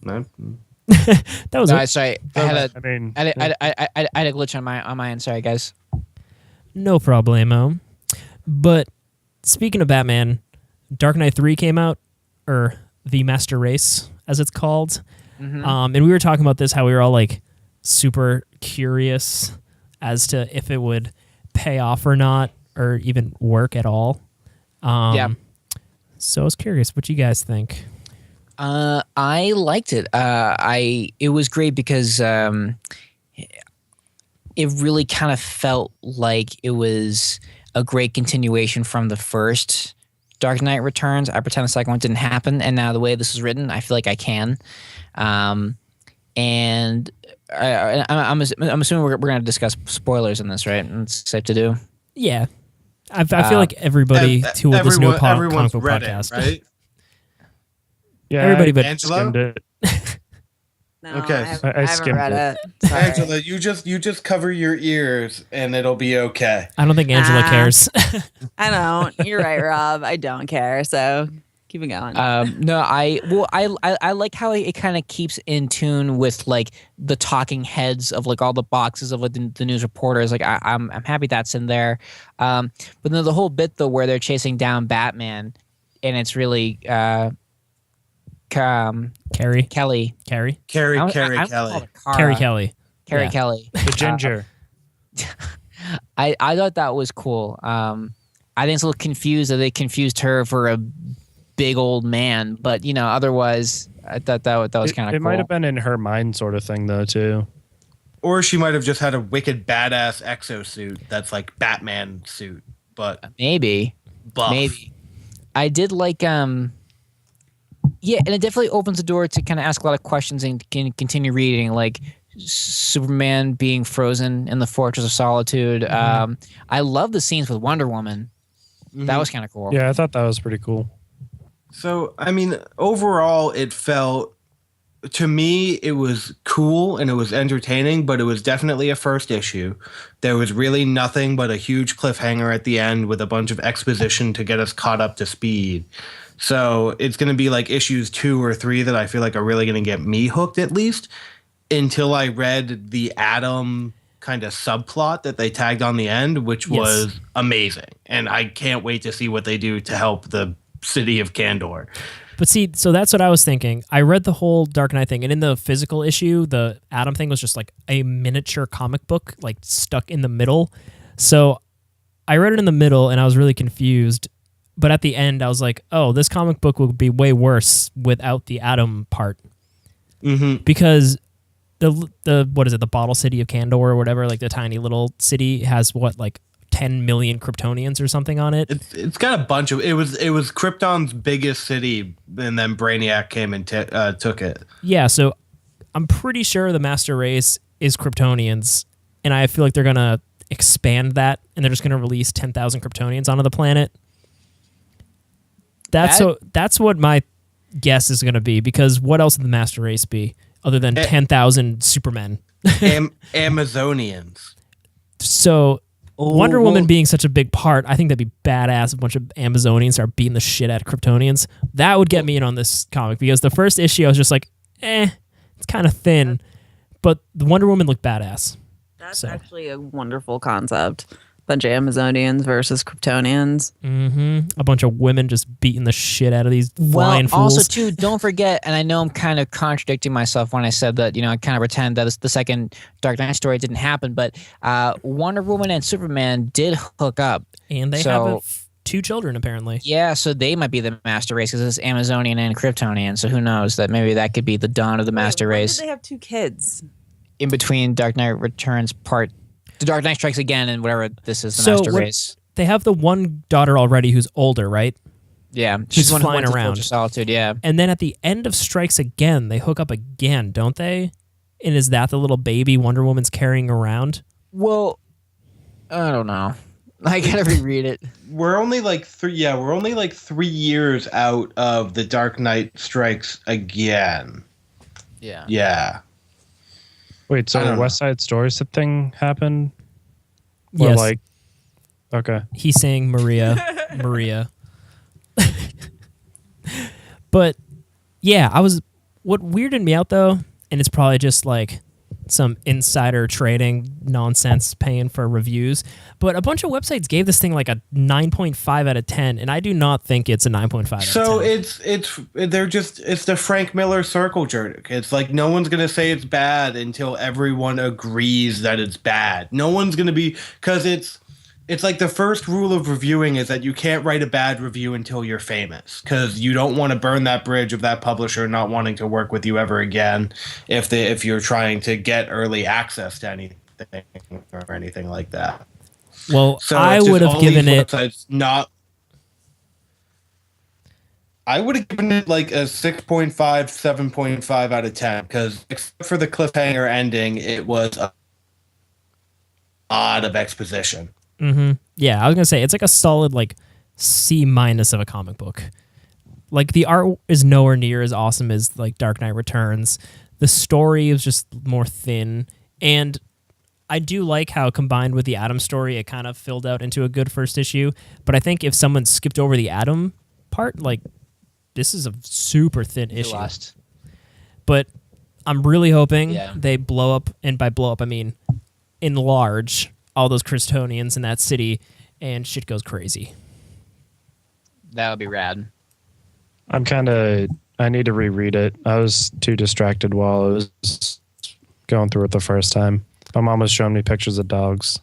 No? That was No, it. sorry. I had I mean, I had a glitch on my end. Sorry, guys. No problemo. But speaking of Batman, Dark Knight 3 came out, or The Master Race, as it's called. And we were talking about this, how we were all like super curious as to if it would pay off or not, or even work at all. Yeah. So I was curious what you guys think. I liked it. It was great because it really kind of felt like it was a great continuation from the first Dark Knight Returns. I pretend the second one didn't happen, and now the way this is written, I feel like I can. And I'm assuming we're going to discuss spoilers in this, right? It's safe to do. Yeah. I feel like everybody who would listen to a comic everyone's book read podcast. it, right? yeah, Everybody but Angela? skimmed it. No, Okay. I I haven't skimmed read it. it. Sorry. Angela, you just cover your ears and it'll be okay. I don't think Angela Ah. cares. I don't. You're right, Rob. I don't care. So keep it going. No, I like how it kind of keeps in tune with like the talking heads of like all the boxes of like the news reporters. Like I'm happy that's in there. But then the whole bit though where they're chasing down Batman, and it's really Carrie. Kelly. Carrie. Carrie I Kelly. don't call her Kara. Carrie Kelly. Carrie Yeah. Kelly. The ginger. I thought that was cool. I think it's a little confused that they confused her for a big old man, but you know, otherwise, I thought that was kind of cool. It might have been in her mind, sort of thing, though, too. Or she might have just had a wicked badass exosuit that's like Batman suit, but maybe. buff. Maybe. I did like Yeah, and it definitely opens the door to kind of ask a lot of questions and can continue reading, like Superman being frozen in the Fortress of Solitude. I love the scenes with Wonder Woman. That was kind of cool. Yeah, I thought that was pretty cool. So, I mean, overall, it felt, to me, it was cool and it was entertaining, but it was definitely a first issue. There was really nothing but a huge cliffhanger at the end with a bunch of exposition to get us caught up to speed. So it's going to be like issues 2 or 3 that I feel like are really going to get me hooked, at least, until I read the Atom kind of subplot that they tagged on the end, which was amazing. And I can't wait to see what they do to help the city of Kandor. But see, so that's what I was thinking. I read the whole Dark Knight thing, and in the physical issue, the Atom thing was just like a miniature comic book, like stuck in the middle. So I read it in the middle, and I was really confused. But at the end, I was like, oh, this comic book would be way worse without the Atom part. Because the what is it, the bottle city of Kandor or whatever, like the tiny little city has what, like 10 million Kryptonians or something on it. It's got a bunch of it was Krypton's biggest city, and then Brainiac came and took it. Yeah, so I'm pretty sure the master race is Kryptonians, and I feel like they're gonna expand that, and they're just gonna release 10,000 Kryptonians onto the planet. That's what my guess is gonna be, because what else would the master race be other than 10,000 Supermen? Amazonians. So Wonder Woman being such a big part, I think that'd be badass. A bunch of Amazonians start beating the shit out of Kryptonians. That would get me in on this comic, because the first issue I was just like, it's kind of thin, but the Wonder Woman looked badass. That's actually a wonderful concept. Bunch of Amazonians versus Kryptonians. A bunch of women just beating the shit out of these flying fools. Also, too, don't forget, and I know I'm kind of contradicting myself when I said that, I kind of pretend that the second Dark Knight story didn't happen, but Wonder Woman and Superman did hook up. And they have 2 children, apparently. Yeah, so they might be the master race, because it's Amazonian and Kryptonian, so who knows, that maybe that could be the dawn of the master race. When did they have 2 kids? In between Dark Knight Returns The Dark Knight Strikes Again and whatever this is, the master race. They have the one daughter already who's older, right? Yeah, She's the one who flying went to around. Fortress of Solitude, yeah. And then at the end of Strikes Again, they hook up again, don't they? And is that the little baby Wonder Woman's carrying around? Well, I don't know. I gotta reread it. We're only like 3 years out of The Dark Knight Strikes Again. Yeah. Wait, so the West Side Story thing happened? Or Yes. Okay. He's saying Maria. But yeah, what weirded me out though, and it's probably just like some insider trading nonsense paying for reviews, but a bunch of websites gave this thing like a 9.5 out of 10, and I do not think it's a 9.5 out of 10. So it's the Frank Miller circle jerk. It's like no one's gonna say it's bad until everyone agrees that it's bad. No one's gonna be, because it's like the first rule of reviewing is that you can't write a bad review until you're famous, because you don't want to burn that bridge of that publisher not wanting to work with you ever again if you're trying to get early access to anything or anything like that. Well, So I it's just would have all given these it. websites I would have given it like a 6.5, 7.5 out of 10, because except for the cliffhanger ending, it was a lot of exposition. Yeah, I was gonna say it's like a solid like C- of a comic book. Like the art is nowhere near as awesome as like Dark Knight Returns. The story is just more thin, and I do like how combined with the Atom story, it kind of filled out into a good first issue. But I think if someone skipped over the Atom part, like this is a super thin issue. Lost. But I'm really hoping Yeah. they blow up, and by blow up I mean enlarge all those Kryptonians in that city, and shit goes crazy. That would be rad. I need to reread it. I was too distracted while I was going through it the first time. My mom was showing me pictures of dogs,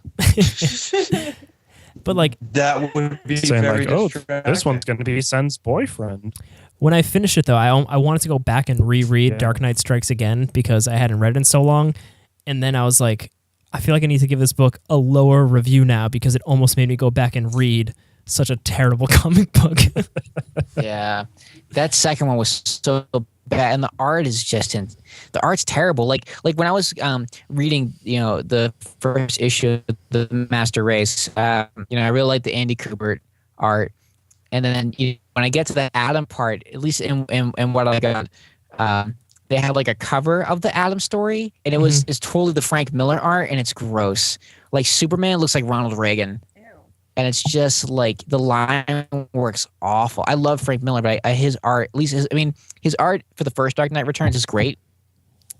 But like That would be saying very like, "Oh, distracting. this one's going to be Sen's boyfriend." when I finished it though, I wanted to go back and reread Yeah. Dark Knight Strikes Again because I hadn't read it in so long, and then I was like, I feel like I need to give this book a lower review now because it almost made me go back and read such a terrible comic book. Yeah, that second one was so bad, and the art is the art's terrible. Like when I was reading, the first issue of the Master Race, I really liked the Andy Kubert art, and then when I get to the Adam part, at least in what I got, they had like a cover of the Adam story, and it's totally the Frank Miller art, and it's gross. Like Superman looks like Ronald Reagan. And it's just like the line work's awful. I love Frank Miller, but his art, at least his art for the first Dark Knight Returns is great.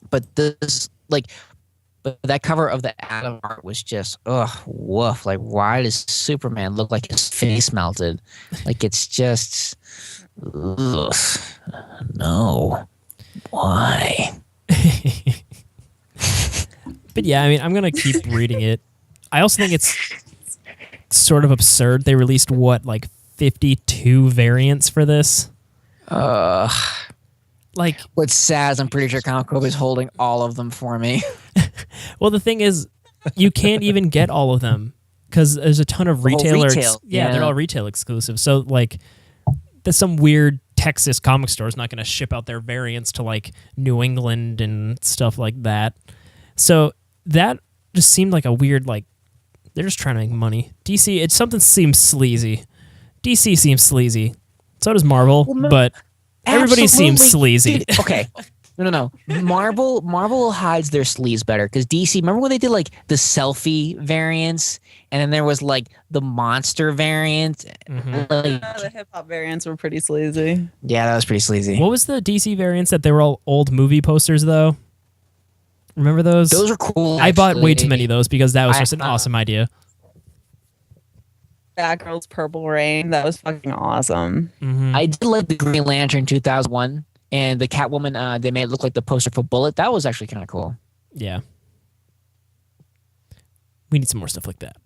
But but that cover of the Adam art was just, woof. Like, why does Superman look like his face melted? Like, it's just, ugh, no. Why? But yeah, I'm going to keep reading it. I also think it's sort of absurd. They released 52 variants for this. What's sad is I'm pretty sure Comic Cove is holding all of them for me. Well, the thing is, you can't even get all of them because there's a ton of retailers. Yeah, they're all retail exclusive. So there's some weird Texas comic store is not going to ship out their variants to New England and stuff like that. So that just seemed like a weird they're just trying to make money. DC, something seems sleazy. DC seems sleazy. So does Marvel, but everybody seems sleazy. Dude, okay. No. Marvel hides their sleaze better because DC, remember when they did the selfie variants and then there was the monster variant? Mm-hmm. The hip hop variants were pretty sleazy. Yeah, that was pretty sleazy. What was the DC variants that they were all old movie posters though? Remember those? Those were cool. I bought way too many of those because that was just an awesome idea. Batgirl's Purple Rain, that was fucking awesome. Mm-hmm. I did like the Green Lantern 2001 and the Catwoman. They made it look like the poster for Bullet. That was actually kind of cool. Yeah. We need some more stuff like that.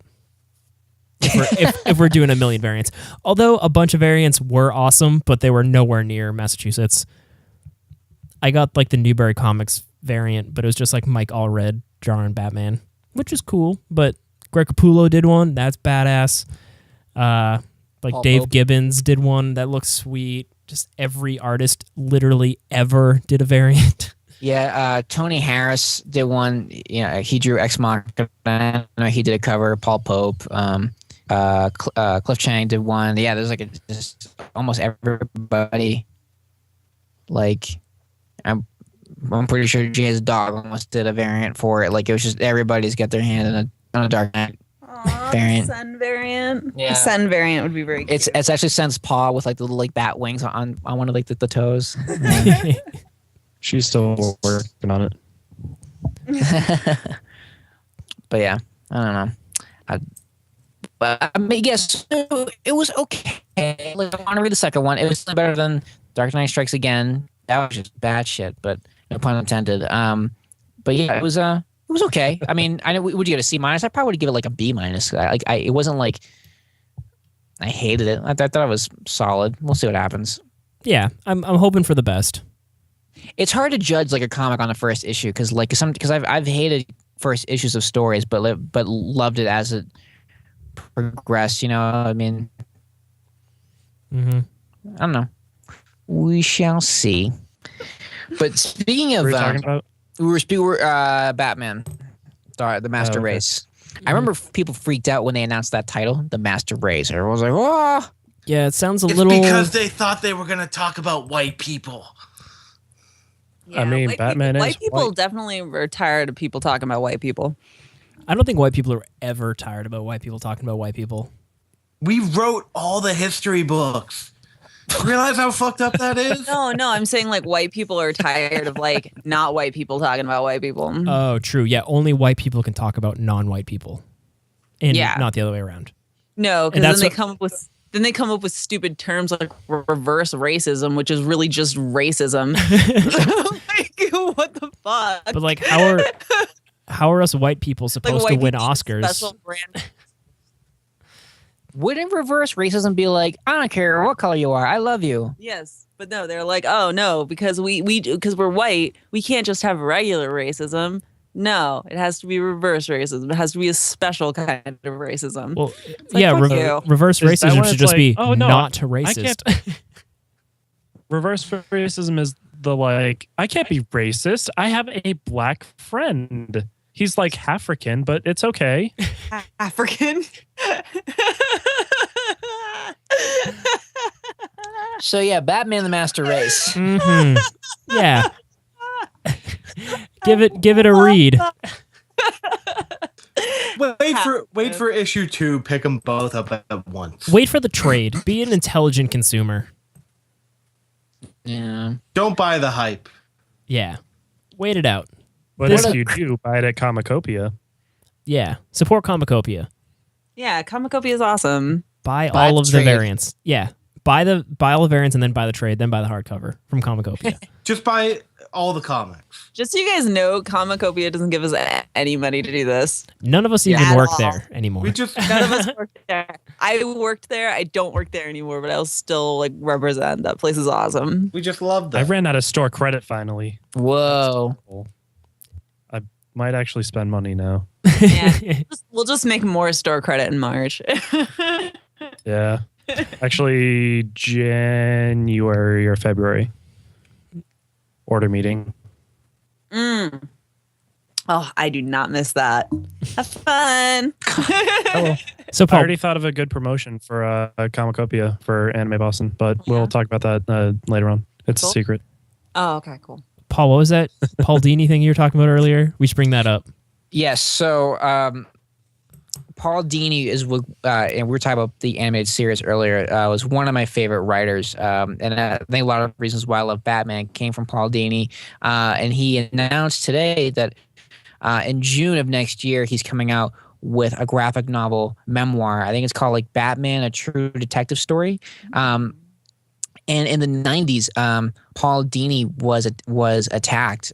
If we're doing a million variants. Although a bunch of variants were awesome, but they were nowhere near Massachusetts. I got the Newbury Comics variant, but it was just Mike Allred drawing Batman, which is cool. But Greg Capullo did one. That's badass. Paul Dave Pope. Gibbons did one that looks sweet. Just every artist literally ever did a variant. Yeah, Tony Harris did one. He drew Ex Machina. He did a cover. Paul Pope. Cliff Chang did one. Yeah, there's just almost everybody. I'm pretty sure Jay's dog almost did a variant for it. It was just everybody's got their hand on a Dark Knight variant. Sun variant. Yeah. The Sun variant would be very cute. It's actually Sen's paw with the little bat wings on one of the toes. She's still working on it. But yeah, I don't know. But yes, it was okay. I want to read the second one. It was better than Dark Knight Strikes Again. That was just bad shit, but no pun intended. But yeah, it was okay. I know. Would you get a C-? I probably would give it a B-. It wasn't I hated it. I thought it was solid. We'll see what happens. Yeah, I'm hoping for the best. It's hard to judge a comic on the first issue because I've hated first issues of stories, but loved it as it progressed. Mm-hmm. I don't know. We shall see. But speaking of, What are we talking about? we were Batman, the Master okay. Race. I remember people freaked out when they announced that title, the Master Race. Everyone was like, "Oh!" Yeah, it sounds a It's little. because they thought they were going to talk about white people. I mean, Batman is white people white. definitely were tired of people talking about white people. I don't think white people are ever tired about white people talking about white people. We wrote all the history books. Realize how fucked up that is? No, I'm saying white people are tired of not white people talking about white people. Oh, true. Yeah, only white people can talk about non-white people, and Yeah. not the other way around. No, And because that's then they come up with stupid terms like reverse racism, which is really just racism. What the fuck? But how are us white people supposed to white win people Oscars? Special brand. Wouldn't reverse racism be I don't care what color you are, I love you? Yes, but no, they're oh no, because we're white, we can't just have regular racism. No, it has to be reverse racism. It has to be a special kind of racism. Well, like, yeah, fuck you. reverse Is that racism when should it's just like, be oh, no, not I racist. can't- Reverse racism is the like, I can't be racist. I have a black friend. He's like African, but it's okay. African. So yeah, Batman the Master Race. hmm Yeah. give it a read. Wait for issue 2. Pick them both up at once. Wait for the trade. Be an intelligent consumer. Yeah. Don't buy the hype. Yeah. Wait it out. But This- if you do, buy it at Comicopia. Yeah. Support Comicopia. Yeah, Comicopia is awesome. Buy Buy all the of the trade. variants. Yeah. Buy all the variants and then buy the trade, then buy the hardcover from Comicopia. Just buy all the comics. Just so you guys know, Comicopia doesn't give us any money to do this. None of us even At work all. there anymore. We just None of us work there. I worked there. I don't work there anymore, but I'll still like represent. That place is awesome. we just love I them. ran out of store credit finally. Whoa. I might actually spend money now. Yeah. We'll just make more store credit in March. Yeah. Actually, January or February. Order meeting. Oh, I do not miss that. Have fun. So I Paul, already thought of a good promotion for Comicopia for Anime Boston, but we'll talk about that later on. It's Cool. a secret. Oh, okay, cool. Paul, what was that Paul Dini thing you were talking about earlier? We should bring that up. Yes. So Paul Dini is, and we were talking about the animated series earlier. Was one of my favorite writers, and I think a lot of reasons why I love Batman came from Paul Dini. And he announced today that in June of next year he's coming out with a graphic novel memoir. I think it's called like Batman: A True Detective Story. And in the 90s, Paul Dini was attacked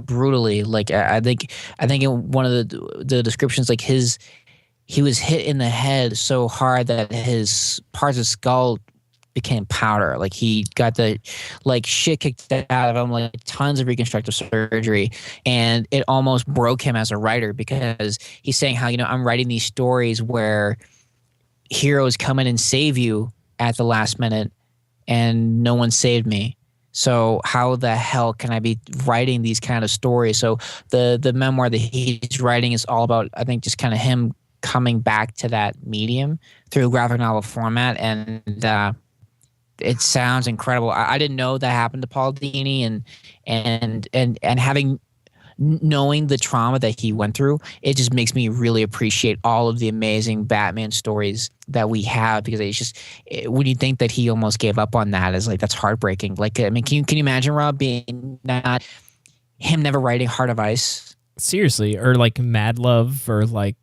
brutally. Like I think in one of the descriptions, like he was hit in the head so hard that his parts of skull became powder. Like he got the shit kicked out of him, like tons of reconstructive surgery, and it almost broke him as a writer because he's saying how, I'm writing these stories where heroes come in and save you at the last minute and no one saved me. So how the hell can I be writing these kind of stories? So the memoir that he's writing is all about, I think, just kind of him coming back to that medium through graphic novel format, and it sounds incredible. I didn't know that happened to Paul Dini, and having knowing the trauma that he went through, it just makes me really appreciate all of the amazing Batman stories that we have, because it's just when you think that he almost gave up on that, is like, that's heartbreaking. Like, I mean, can you imagine, Rob, being not him never writing Heart of Ice? Seriously, or like Mad Love, or like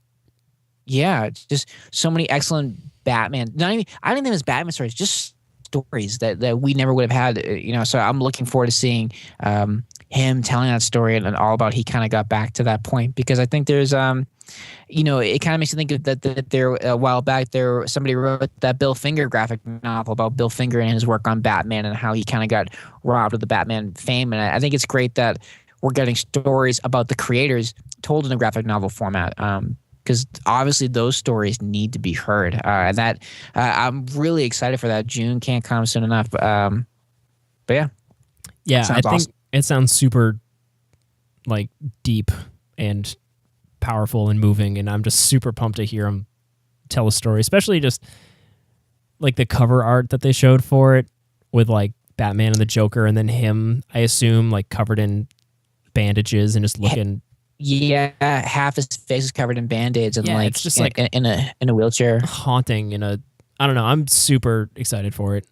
Yeah, it's just so many excellent Batman. I don't think it was Batman stories, just stories that we never would have had. So I'm looking forward to seeing him telling that story and all about he kind of got back to that point, because I think there's it kind of makes you think of that there a while back somebody wrote that Bill Finger graphic novel about Bill Finger and his work on Batman and how he kind of got robbed of the Batman fame. And I think it's great that we're getting stories about the creators told in a graphic novel format. Because obviously those stories need to be heard, and that I'm really excited for that. June can't come soon enough, but yeah, I Sounds think awesome. it sounds super like deep and powerful and moving, and I'm just super pumped to hear him tell a story, especially just like the cover art that they showed for it with like Batman and the Joker, and then him, I assume, like covered in bandages and just looking. Yeah, half his face is covered in band-aids and Yeah, like it's just in, like- in a wheelchair. Haunting in a, I don't know. I'm super excited for it.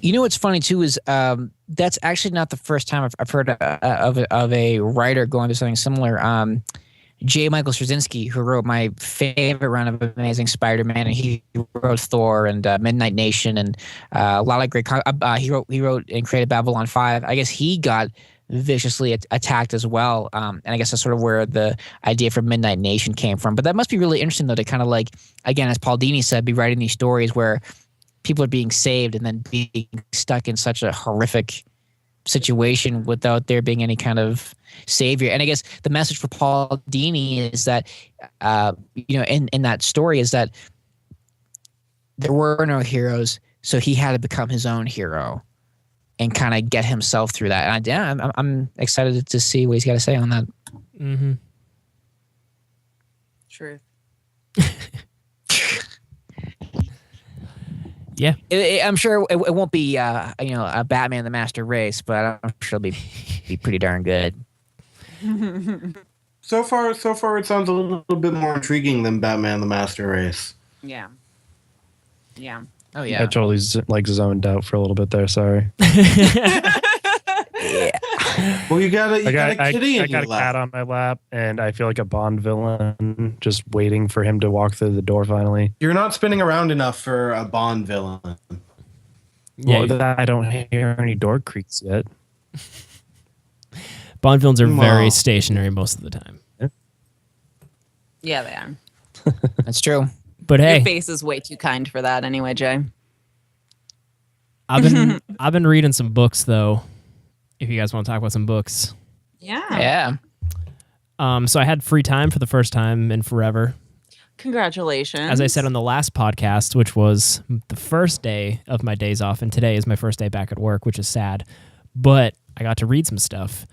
You know what's funny too is that's actually not the first time I've heard of a writer going to something similar. J. Michael Straczynski, who wrote my favorite run of Amazing Spider-Man, and he wrote Thor and Midnight Nation and a lot of great. He wrote and created Babylon 5. I guess he got viciously attacked as well, and I guess that's sort of where the idea for Midnight Nation came from. But that must be really interesting, though, to kind of like, again, as Paul Dini said, be writing these stories where people are being saved and then being stuck in such a horrific situation without there being any kind of savior. And I guess the message for Paul Dini is that, in that story is that there were no heroes, so he had to become his own hero and kind of get himself through that. And I'm excited to see what he's got to say on that. Mm-hmm. Truth. Yeah. I'm sure it won't be a Batman the Master Race, but I'm sure it'll be pretty darn good. So far, it sounds a little bit more intriguing than Batman the Master Race. Yeah. Yeah. Oh yeah. I totally zoned out for a little bit there. Sorry. Well, you got a I kitty in got your a lap. cat on my lap, and I feel like a Bond villain, just waiting for him to walk through the door. Finally, You're not spinning around enough for a Bond villain. Yeah. well, I don't hear any door creaks yet. Bond villains are very Wow. stationary most of the time. Yeah, they are. That's true. But Your hey, face is way too kind for that anyway, Jay. I've been reading some books though. If you guys want to talk about some books. Yeah. Yeah. So I had free time for the first time in forever. Congratulations. As I said on the last podcast, which was the first day of my days off, and today is my first day back at work, which is sad. But I got to read some stuff.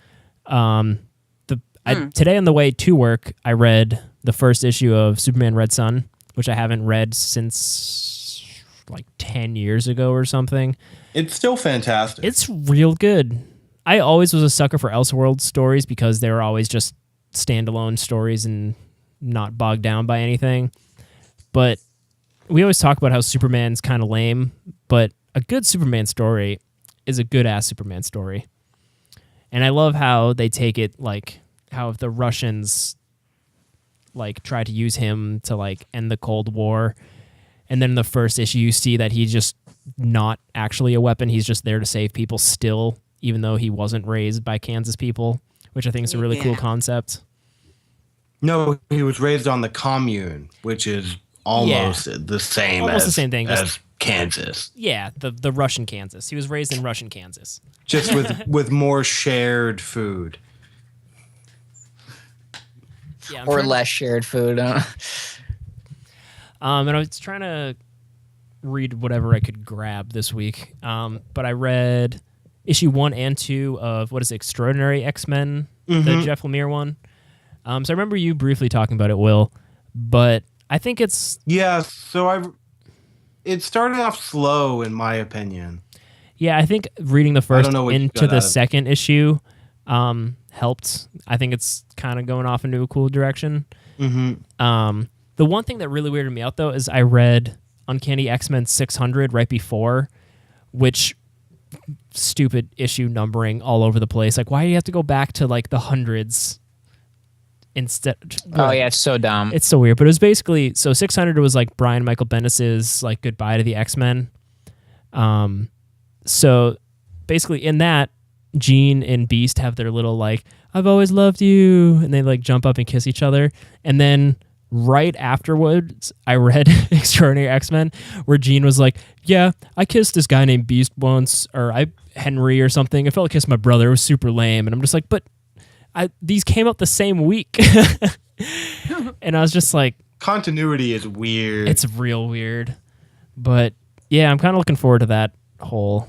Today on the way to work, I read the first issue of Superman Red Sun, which I haven't read since like 10 years ago or something. It's still fantastic. It's real good. I always was a sucker for Elseworld stories because they were always just standalone stories and not bogged down by anything. But we always talk about how Superman's kind of lame, but a good Superman story is a good-ass Superman story. And I love how they take it, like, how the Russians, like, try to use him to, like, end the Cold War. And then in the first issue, you see that he's just not actually a weapon. He's just there to save people still, even though he wasn't raised by Kansas people, which I think is a really cool Yeah. concept. No, he was raised on the commune, which is almost the same Almost as the same thing, as Kansas. Yeah, the Russian Kansas. He was raised in Russian Kansas. Just with more shared food. Yeah, I'm Or trying to- less shared food. and I was trying to read whatever I could grab this week. But I read issue 1 and 2 of what is it, Extraordinary X-Men, the Jeff Lemire one. So I remember you briefly talking about it, Will, but I think it's Yeah, so it started off slow in my opinion. I think reading the first don't know what you into got the out of it. second issue helped. I think it's kind of going off into a cool direction. Mm-hmm. The one thing that really weirded me out though is I read Uncanny X-Men 600 right before, which stupid issue numbering all over the place. Like, why do you have to go back to like the hundreds instead? Oh yeah, it's so dumb. It's so weird. But it was basically, so 600 was like Brian Michael Bendis's like goodbye to the X-Men. So basically in that, Jean and Beast have their little like, I've always loved you, and they like jump up and kiss each other. And then right afterwards, I read Extraordinary X-Men, where Jean was like, yeah, I kissed this guy named Beast once, or Henry or something. I felt like kissing my brother. It was super lame. And I'm just like, but these came out the same week. And I was just like, Continuity is weird. it's real weird. But yeah, I'm kind of looking forward to that whole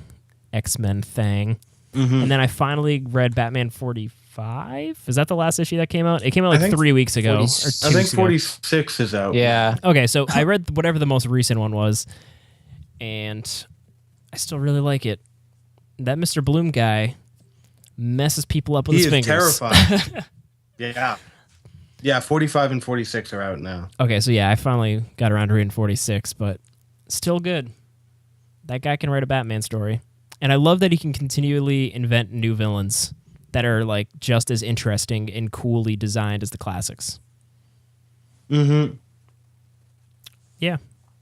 X-Men thing. Mhm. And then I finally read Batman 45. Is that the last issue that came out? It came out I like think 3 weeks ago. 40 Or I 2 think weeks ago. 46 is out. Yeah. Okay, so I read whatever the most recent one was, and I still really like it. That Mr. Bloom guy messes people up with He his is fingers. terrifying. Yeah. Yeah, 45 and 46 are out now. Okay, so yeah, I finally got around to reading 46, but still good. That guy can write a Batman story. And I love that he can continually invent new villains that are like just as interesting and coolly designed as the classics. Mm-hmm. Yeah,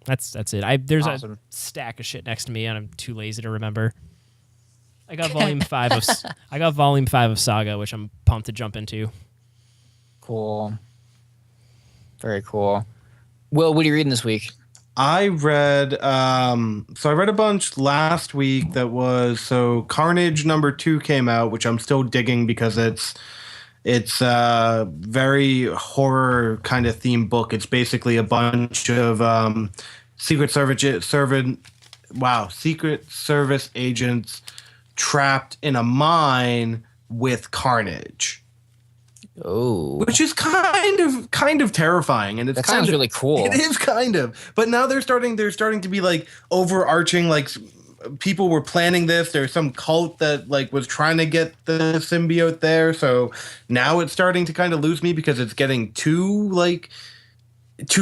that's it. There's Awesome. a stack of shit next to me, and I'm too lazy to remember. I got volume 5 of volume 5 of Saga, which I'm pumped to jump into. Cool. Very cool. Will, what are you reading this week? I read so I read a bunch last week that was so Carnage #2 came out, which I'm still digging because it's a very horror kind of theme book. It's basically a bunch of Secret Service agents trapped in a mine with Carnage. Oh, Which is kind of terrifying, and it's that kind sounds of, really cool. It is kind of, but now they're starting to be like overarching. Like people were planning this. There's some cult that like was trying to get the symbiote there. So now it's starting to kind of lose me because it's getting too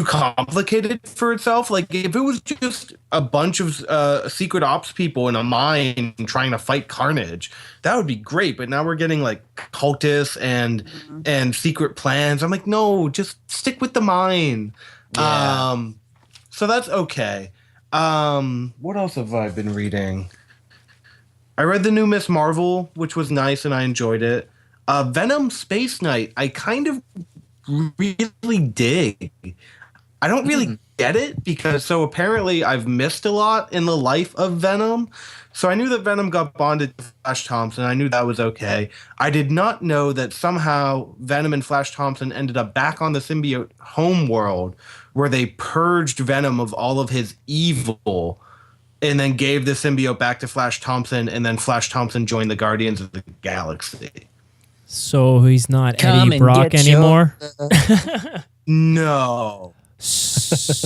complicated for itself. Like if it was just a bunch of secret ops people in a mine trying to fight Carnage, that would be great. But now we're getting like cultists and secret plans. I'm like, no, just stick with the mine. Yeah. So that's okay. What else have I been reading? I read the new Miss Marvel, which was nice and I enjoyed it. Venom Space Knight, I kind of really dig. I don't really get it because so apparently I've missed a lot in the life of Venom. So I knew that Venom got bonded to Flash Thompson. I knew that was okay. I did not know that somehow Venom and Flash Thompson ended up back on the symbiote homeworld where they purged Venom of all of his evil and then gave the symbiote back to Flash Thompson, and then Flash Thompson joined the Guardians of the Galaxy. So he's not Come Eddie and Brock get your- anymore. No.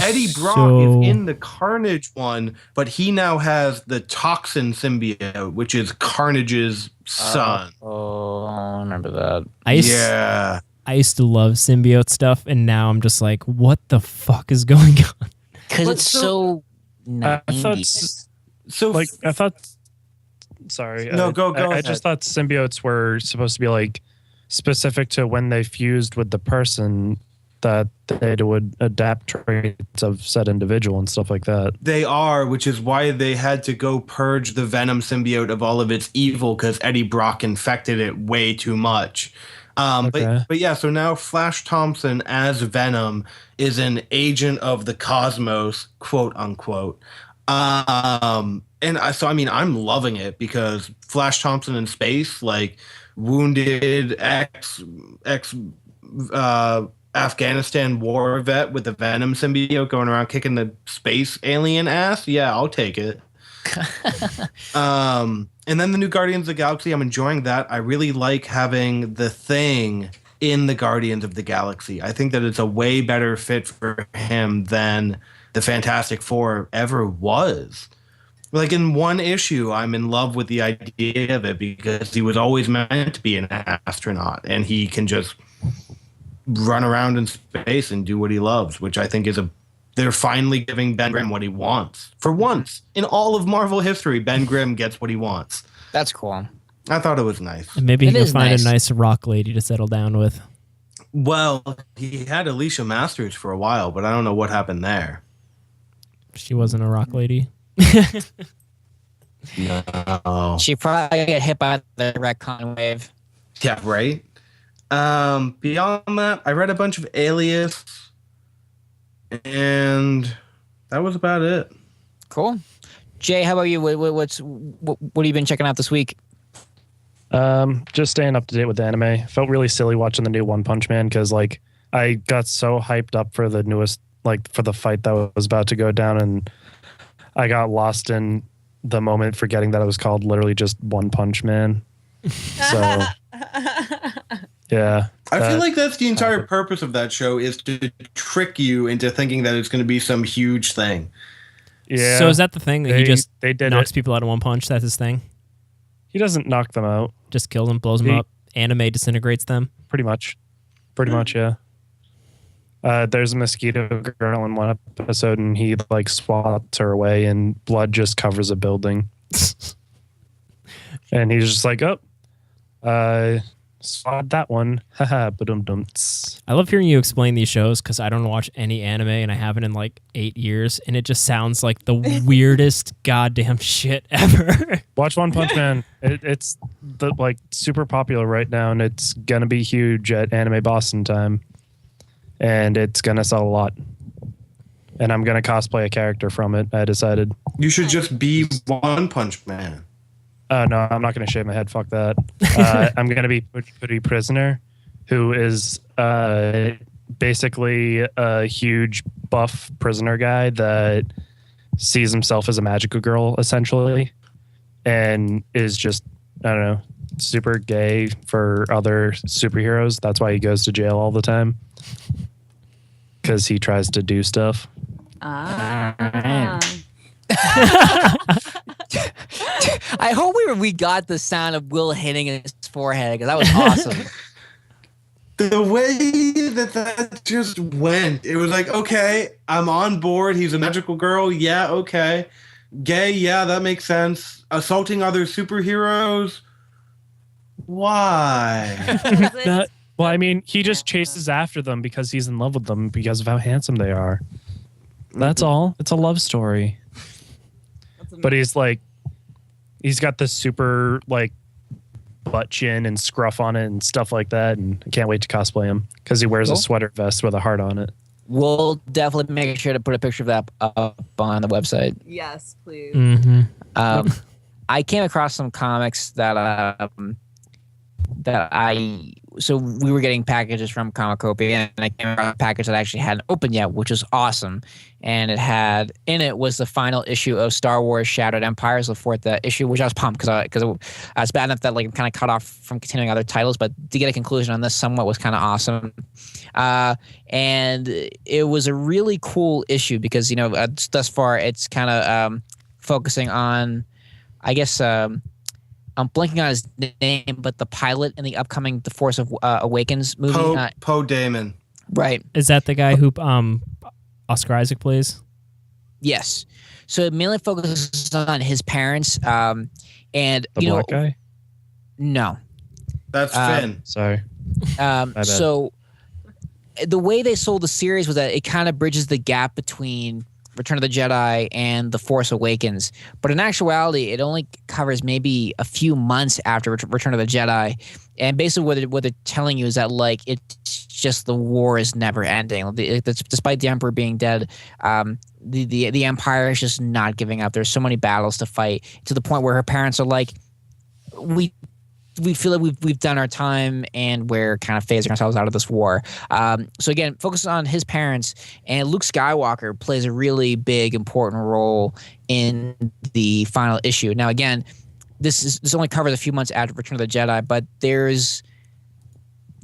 Eddie Brock So- is in the Carnage one, but he now has the Toxin symbiote, which is Carnage's son. Oh, I remember that. I used to love symbiote stuff, and now I'm just like, what the fuck is going on? Because But it's so- so I thought 90s. So like I thought. Sorry. No, go I ahead. just thought symbiotes were supposed to be like specific to when they fused with the person, that they would adapt traits of said individual and stuff like that. they are, which is why they had to go purge the Venom symbiote of all of its evil because Eddie Brock infected it way too much. Okay. But yeah, so now Flash Thompson as Venom is an agent of the cosmos, quote unquote. So I mean, I'm loving it because Flash Thompson in space, like wounded ex Afghanistan war vet with the Venom symbiote going around kicking the space alien ass. Yeah, I'll take it. And then the new Guardians of the Galaxy, I'm enjoying that. I really like having the Thing in the Guardians of the Galaxy. I think that it's a way better fit for him than the Fantastic Four ever was. Like in one issue, I'm in love with the idea of it because he was always meant to be an astronaut and he can just run around in space and do what he loves, which I think is they're finally giving Ben Grimm what he wants. For once in all of Marvel history, Ben Grimm gets what he wants. That's cool. I thought it was nice. And maybe It he can is find nice. a nice rock lady to settle down with. Well, he had Alicia Masters for a while, but I don't know what happened there. She wasn't a rock lady. No. She probably get hit by the retcon wave. Yeah, right? Beyond that, I read a bunch of Alias, and that was about it. Cool. Jay, how about you? What have you been checking out this week? Just staying up to date with the anime. Felt really silly watching the new One Punch Man because like I got so hyped up for the newest, like for the fight that was about to go down, and I got lost in the moment, forgetting that it was called literally just One Punch Man. So yeah, I feel that- like that's the entire purpose of that show is to trick you into thinking that it's going to be some huge thing. yeah. So is that the thing that he just they did knocks it. people out in one punch? That's his thing? He doesn't knock them out. Just kills them, blows them He- up. Anime disintegrates them. Pretty much, yeah. There's a mosquito girl in one episode, and he like swats her away, and blood just covers a building. And he's just like, "Oh, swat that one." Haha, ba-dum-dum. I love hearing you explain these shows because I don't watch any anime and I haven't in like 8 years, and it just sounds like the weirdest goddamn shit ever. Watch One Punch Man. It's like super popular right now, and it's gonna be huge at Anime Boston time, and it's gonna sell a lot. and I'm gonna cosplay a character from it. I decided. You should just be One Punch Man. No, I'm not gonna shave my head. Fuck that. I'm gonna be Puri Prisoner, who is basically a huge buff prisoner guy that sees himself as a magical girl essentially, and is just, I don't know, super gay for other superheroes. That's why he goes to jail all the time, because he tries to do stuff. I hope we got the sound of Will hitting his forehead, because that was awesome. The way that just went, it was like, okay, I'm on board. He's a magical girl. Yeah, okay. Gay, yeah, that makes sense. Assaulting other superheroes? Why? Well, I mean, he just chases after them because he's in love with them because of how handsome they are. That's all. It's a love story. But he's got this super, like, butt chin and scruff on it and stuff like that, and I can't wait to cosplay him because he wears a sweater vest with a heart on it. We'll definitely make sure to put a picture of that up on the website. Yes, please. Mm-hmm. I came across some comics that so we were getting packages from Comicopia, and I came across a package that I actually hadn't opened yet, which was awesome. And it was the final issue of Star Wars Shattered Empires, the fourth issue, which I was pumped because I was bad enough that, like, I'm kind of cut off from continuing other titles, but to get a conclusion on this somewhat was kind of awesome. And it was a really cool issue because, thus far it's kind of focusing on, I guess, I'm blanking on his name, but the pilot in the upcoming The Force Awakens movie. Poe Dameron. Right. Is that the guy who Oscar Isaac plays? Yes. So it mainly focuses on his parents. And The black guy? No. That's Finn. Sorry. bad. So the way they sold the series was that it kind of bridges the gap between Return of the Jedi and The Force Awakens. But in actuality, it only covers maybe a few months after Return of the Jedi. And basically what they're telling you is that, like, it's just the war is never ending. Despite the Emperor being dead, the Empire is just not giving up. There's so many battles to fight, to the point where her parents are like, we feel like we've done our time and we're kind of phasing ourselves out of this war. So again, focus on his parents, and Luke Skywalker plays a really big, important role in the final issue. Now, again, this only covers a few months after Return of the Jedi, but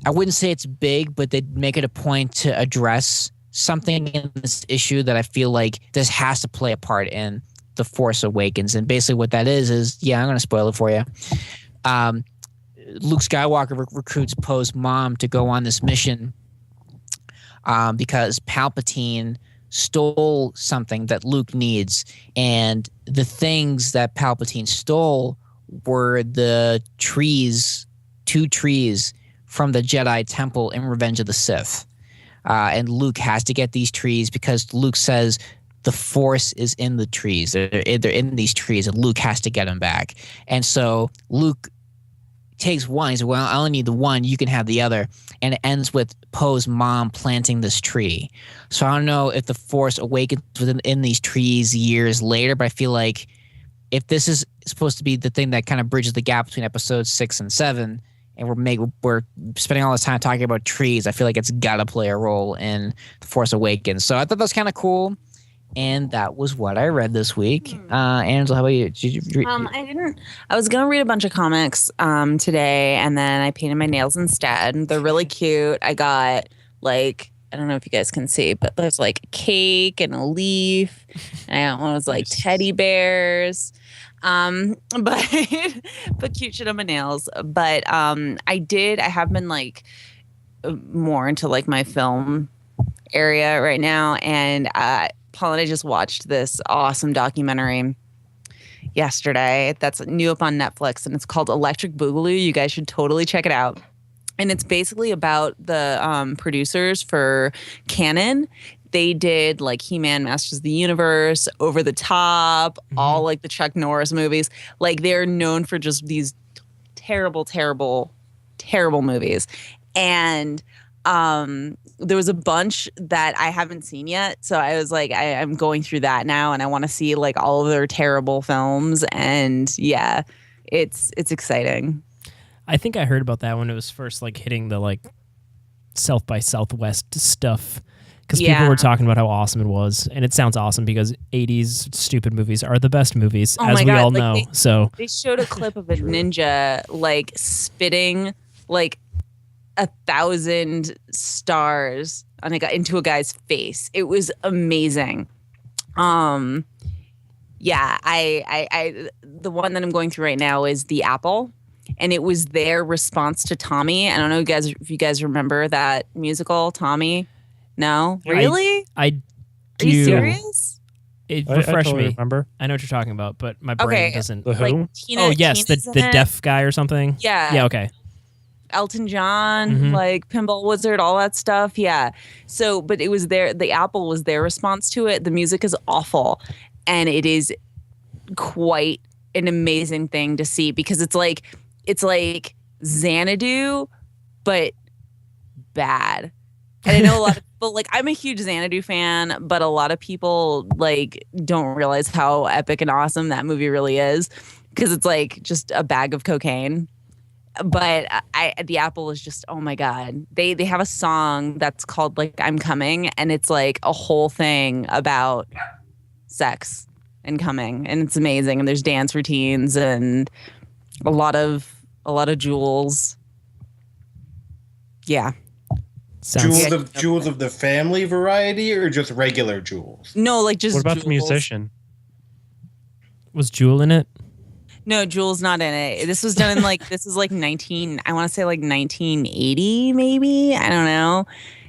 I wouldn't say it's big, but they make it a point to address something in this issue that I feel like this has to play a part in The Force Awakens. And basically what that is I'm going to spoil it for you. Luke Skywalker recruits Poe's mom to go on this mission because Palpatine stole something that Luke needs. And the things that Palpatine stole were the two trees from the Jedi Temple in Revenge of the Sith. And Luke has to get these trees because Luke says the Force is in the trees. They're in these trees, and Luke has to get them back. And so Luke takes one. He says, well, I only need the one. You can have the other. And it ends with Poe's mom planting this tree. So I don't know if the Force awakens within these trees years later, but I feel like if this is supposed to be the thing that kind of bridges the gap between episodes 6 and 7, and we're spending all this time talking about trees, I feel like it's got to play a role in The Force Awakens. So I thought that was kind of cool. And that was what I read this week. Angela, how about you? Did you read? I didn't. I was gonna read a bunch of comics today, and then I painted my nails instead. They're really cute. I got, like, I don't know if you guys can see, but there's like a cake and a leaf. And I got one was like teddy bears. But cute shit on my nails. But I have been like more into like my film area right now, and Paul and I just watched this awesome documentary yesterday that's new up on Netflix, and it's called Electric Boogaloo. You guys should totally check it out. And it's basically about the producers for Canon. They did like He-Man, Masters of the Universe, Over the Top, all like the Chuck Norris movies. Like, they're known for just these terrible, terrible, terrible movies. And There was a bunch that I haven't seen yet, so I was like, I'm going through that now, and I want to see like all of their terrible films, and yeah, it's exciting. I think I heard about that when it was first like hitting the like South by Southwest stuff, because people were talking about how awesome it was, and it sounds awesome because 80s stupid movies are the best movies, Oh as my we God, all like, know. So They showed a clip of a ninja like spitting like 1,000 stars on into a guy's face. It was amazing. Yeah, I the one that I'm going through right now is The Apple, and it was their response to Tommy. I don't know if you guys remember that musical, Tommy. No, really? I Are do. you serious? It I refresh totally me. remember. I know what you're talking about, but my brain Okay. doesn't. The Who? Like Tina, Oh yes, Tina's in the it. deaf guy or something. Yeah. Yeah. Okay. Elton John, Mhm. like Pinball Wizard, all that stuff. Yeah. So, but it was the Apple was their response to it. The music is awful, and it is quite an amazing thing to see because it's like Xanadu, but bad. And I know a lot of people, like, I'm a huge Xanadu fan, but a lot of people like don't realize how epic and awesome that movie really is because it's like just a bag of cocaine. But The Apple is just, oh my God. They have a song that's called like I'm Coming, and it's like a whole thing about sex and coming, and it's amazing. And there's dance routines and a lot of jewels. Yeah. Sounds Jewels of the family variety, or just regular jewels? No, like just What about the jewels. musician? was Jewel in it? No, Jewel's not in it. This was done in like this is like 1980 maybe. I don't know.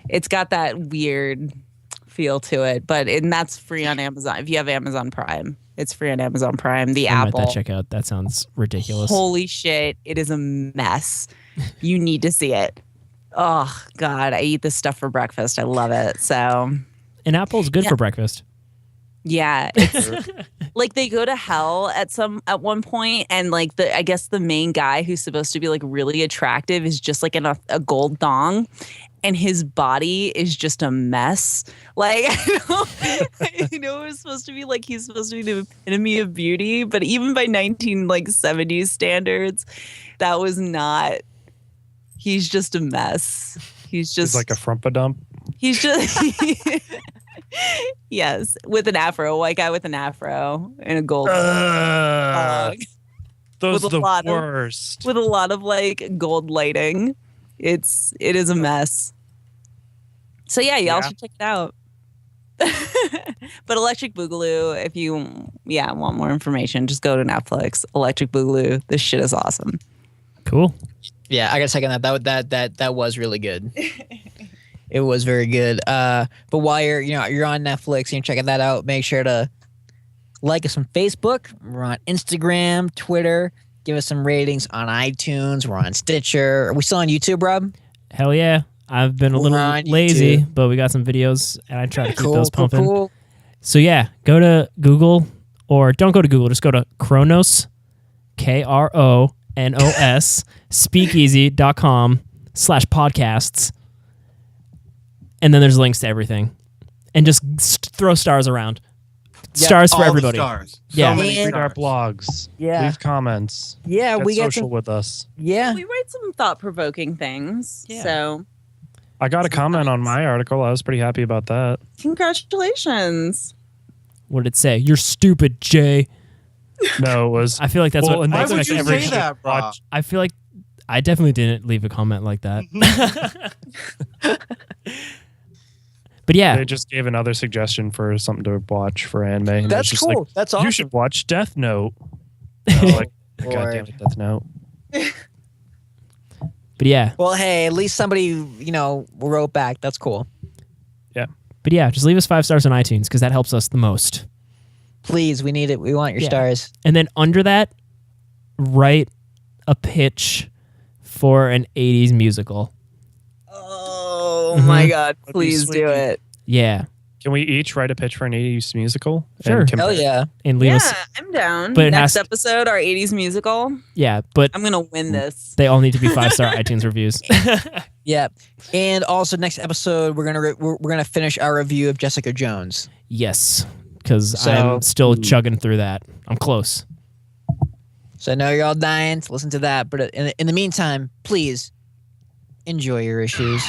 It's got that weird feel to it, and that's free on Amazon. If you have Amazon Prime, it's free on Amazon Prime. The I Apple. might check out. That sounds ridiculous. Holy shit, it is a mess. You need to see it. Oh God, I eat this stuff for breakfast. I love it. So An apple is good Yeah. for breakfast. yeah, it's like they go to hell at one point, and like I guess the main guy who's supposed to be like really attractive is just like in a gold thong, and his body is just a mess. Like it was supposed to be like he's supposed to be the epitome of beauty, but even by 1970s standards, that was not. He's just a mess. He's just It's like a frumpadump. He's just yes, with an afro, white guy with an afro and a gold dog Those with are a the lot of- worst. with a lot of like gold lighting. It is a mess. So yeah, y'all should check it out. But Electric Boogaloo, if you want more information, just go to Netflix. Electric Boogaloo. This shit is awesome. Cool. Yeah, I gotta second that. That was really good. It was very good. But while you're on Netflix and you're checking that out, make sure to like us on Facebook. We're on Instagram, Twitter. Give us some ratings on iTunes. We're on Stitcher. Are we still on YouTube, Rob? Hell yeah. I've been a We're little on lazy, YouTube. but we got some videos, and I try to keep Cool, those pumping. cool. So yeah, go to Google, or don't go to Google. Just go to Kronos, KRONOS, speakeasy.com/podcasts. And then there's links to everything. And just throw stars around. Yeah, Stars for All the everybody. stars. Yeah. So many And- Read our stars. blogs. Yeah. Leave comments. Yeah, Get we got social some. with us. Yeah, We write some thought-provoking things. Yeah. So I got a comment on my article. I was pretty happy about that. congratulations. What did it say? You're stupid, Jay. No, it was. I feel like that's Well, what and Why that's would like you every say that, Rob? watch. I feel like I definitely didn't leave a comment like that. But yeah, They just gave another suggestion for something to watch for anime. And it was that's just cool. Like, That's awesome. You should watch Death Note. I was like, God damn Lord. it, Death Note. but yeah, Well, hey, at least somebody wrote back. That's cool. but yeah, just leave us 5 stars on iTunes because that helps us the most. Please, we need it. We want your Yeah. stars. And then under that, write a pitch for an 80s musical. Oh Mhm. my God! That'd be Please sweet. do it. Yeah. Can we each write a pitch for an 80s musical? Sure. And compare? Hell yeah. And leave Yeah, us. I'm down. But it Next has- episode, our 80s musical. Yeah, but I'm gonna win this. they all need to be 5-star iTunes reviews. Yeah. And also next episode we're gonna finish our review of Jessica Jones. Yes, because So- I'm still chugging through that. I'm close. So I know you're all dying to listen to that, but in the meantime, please enjoy your issues.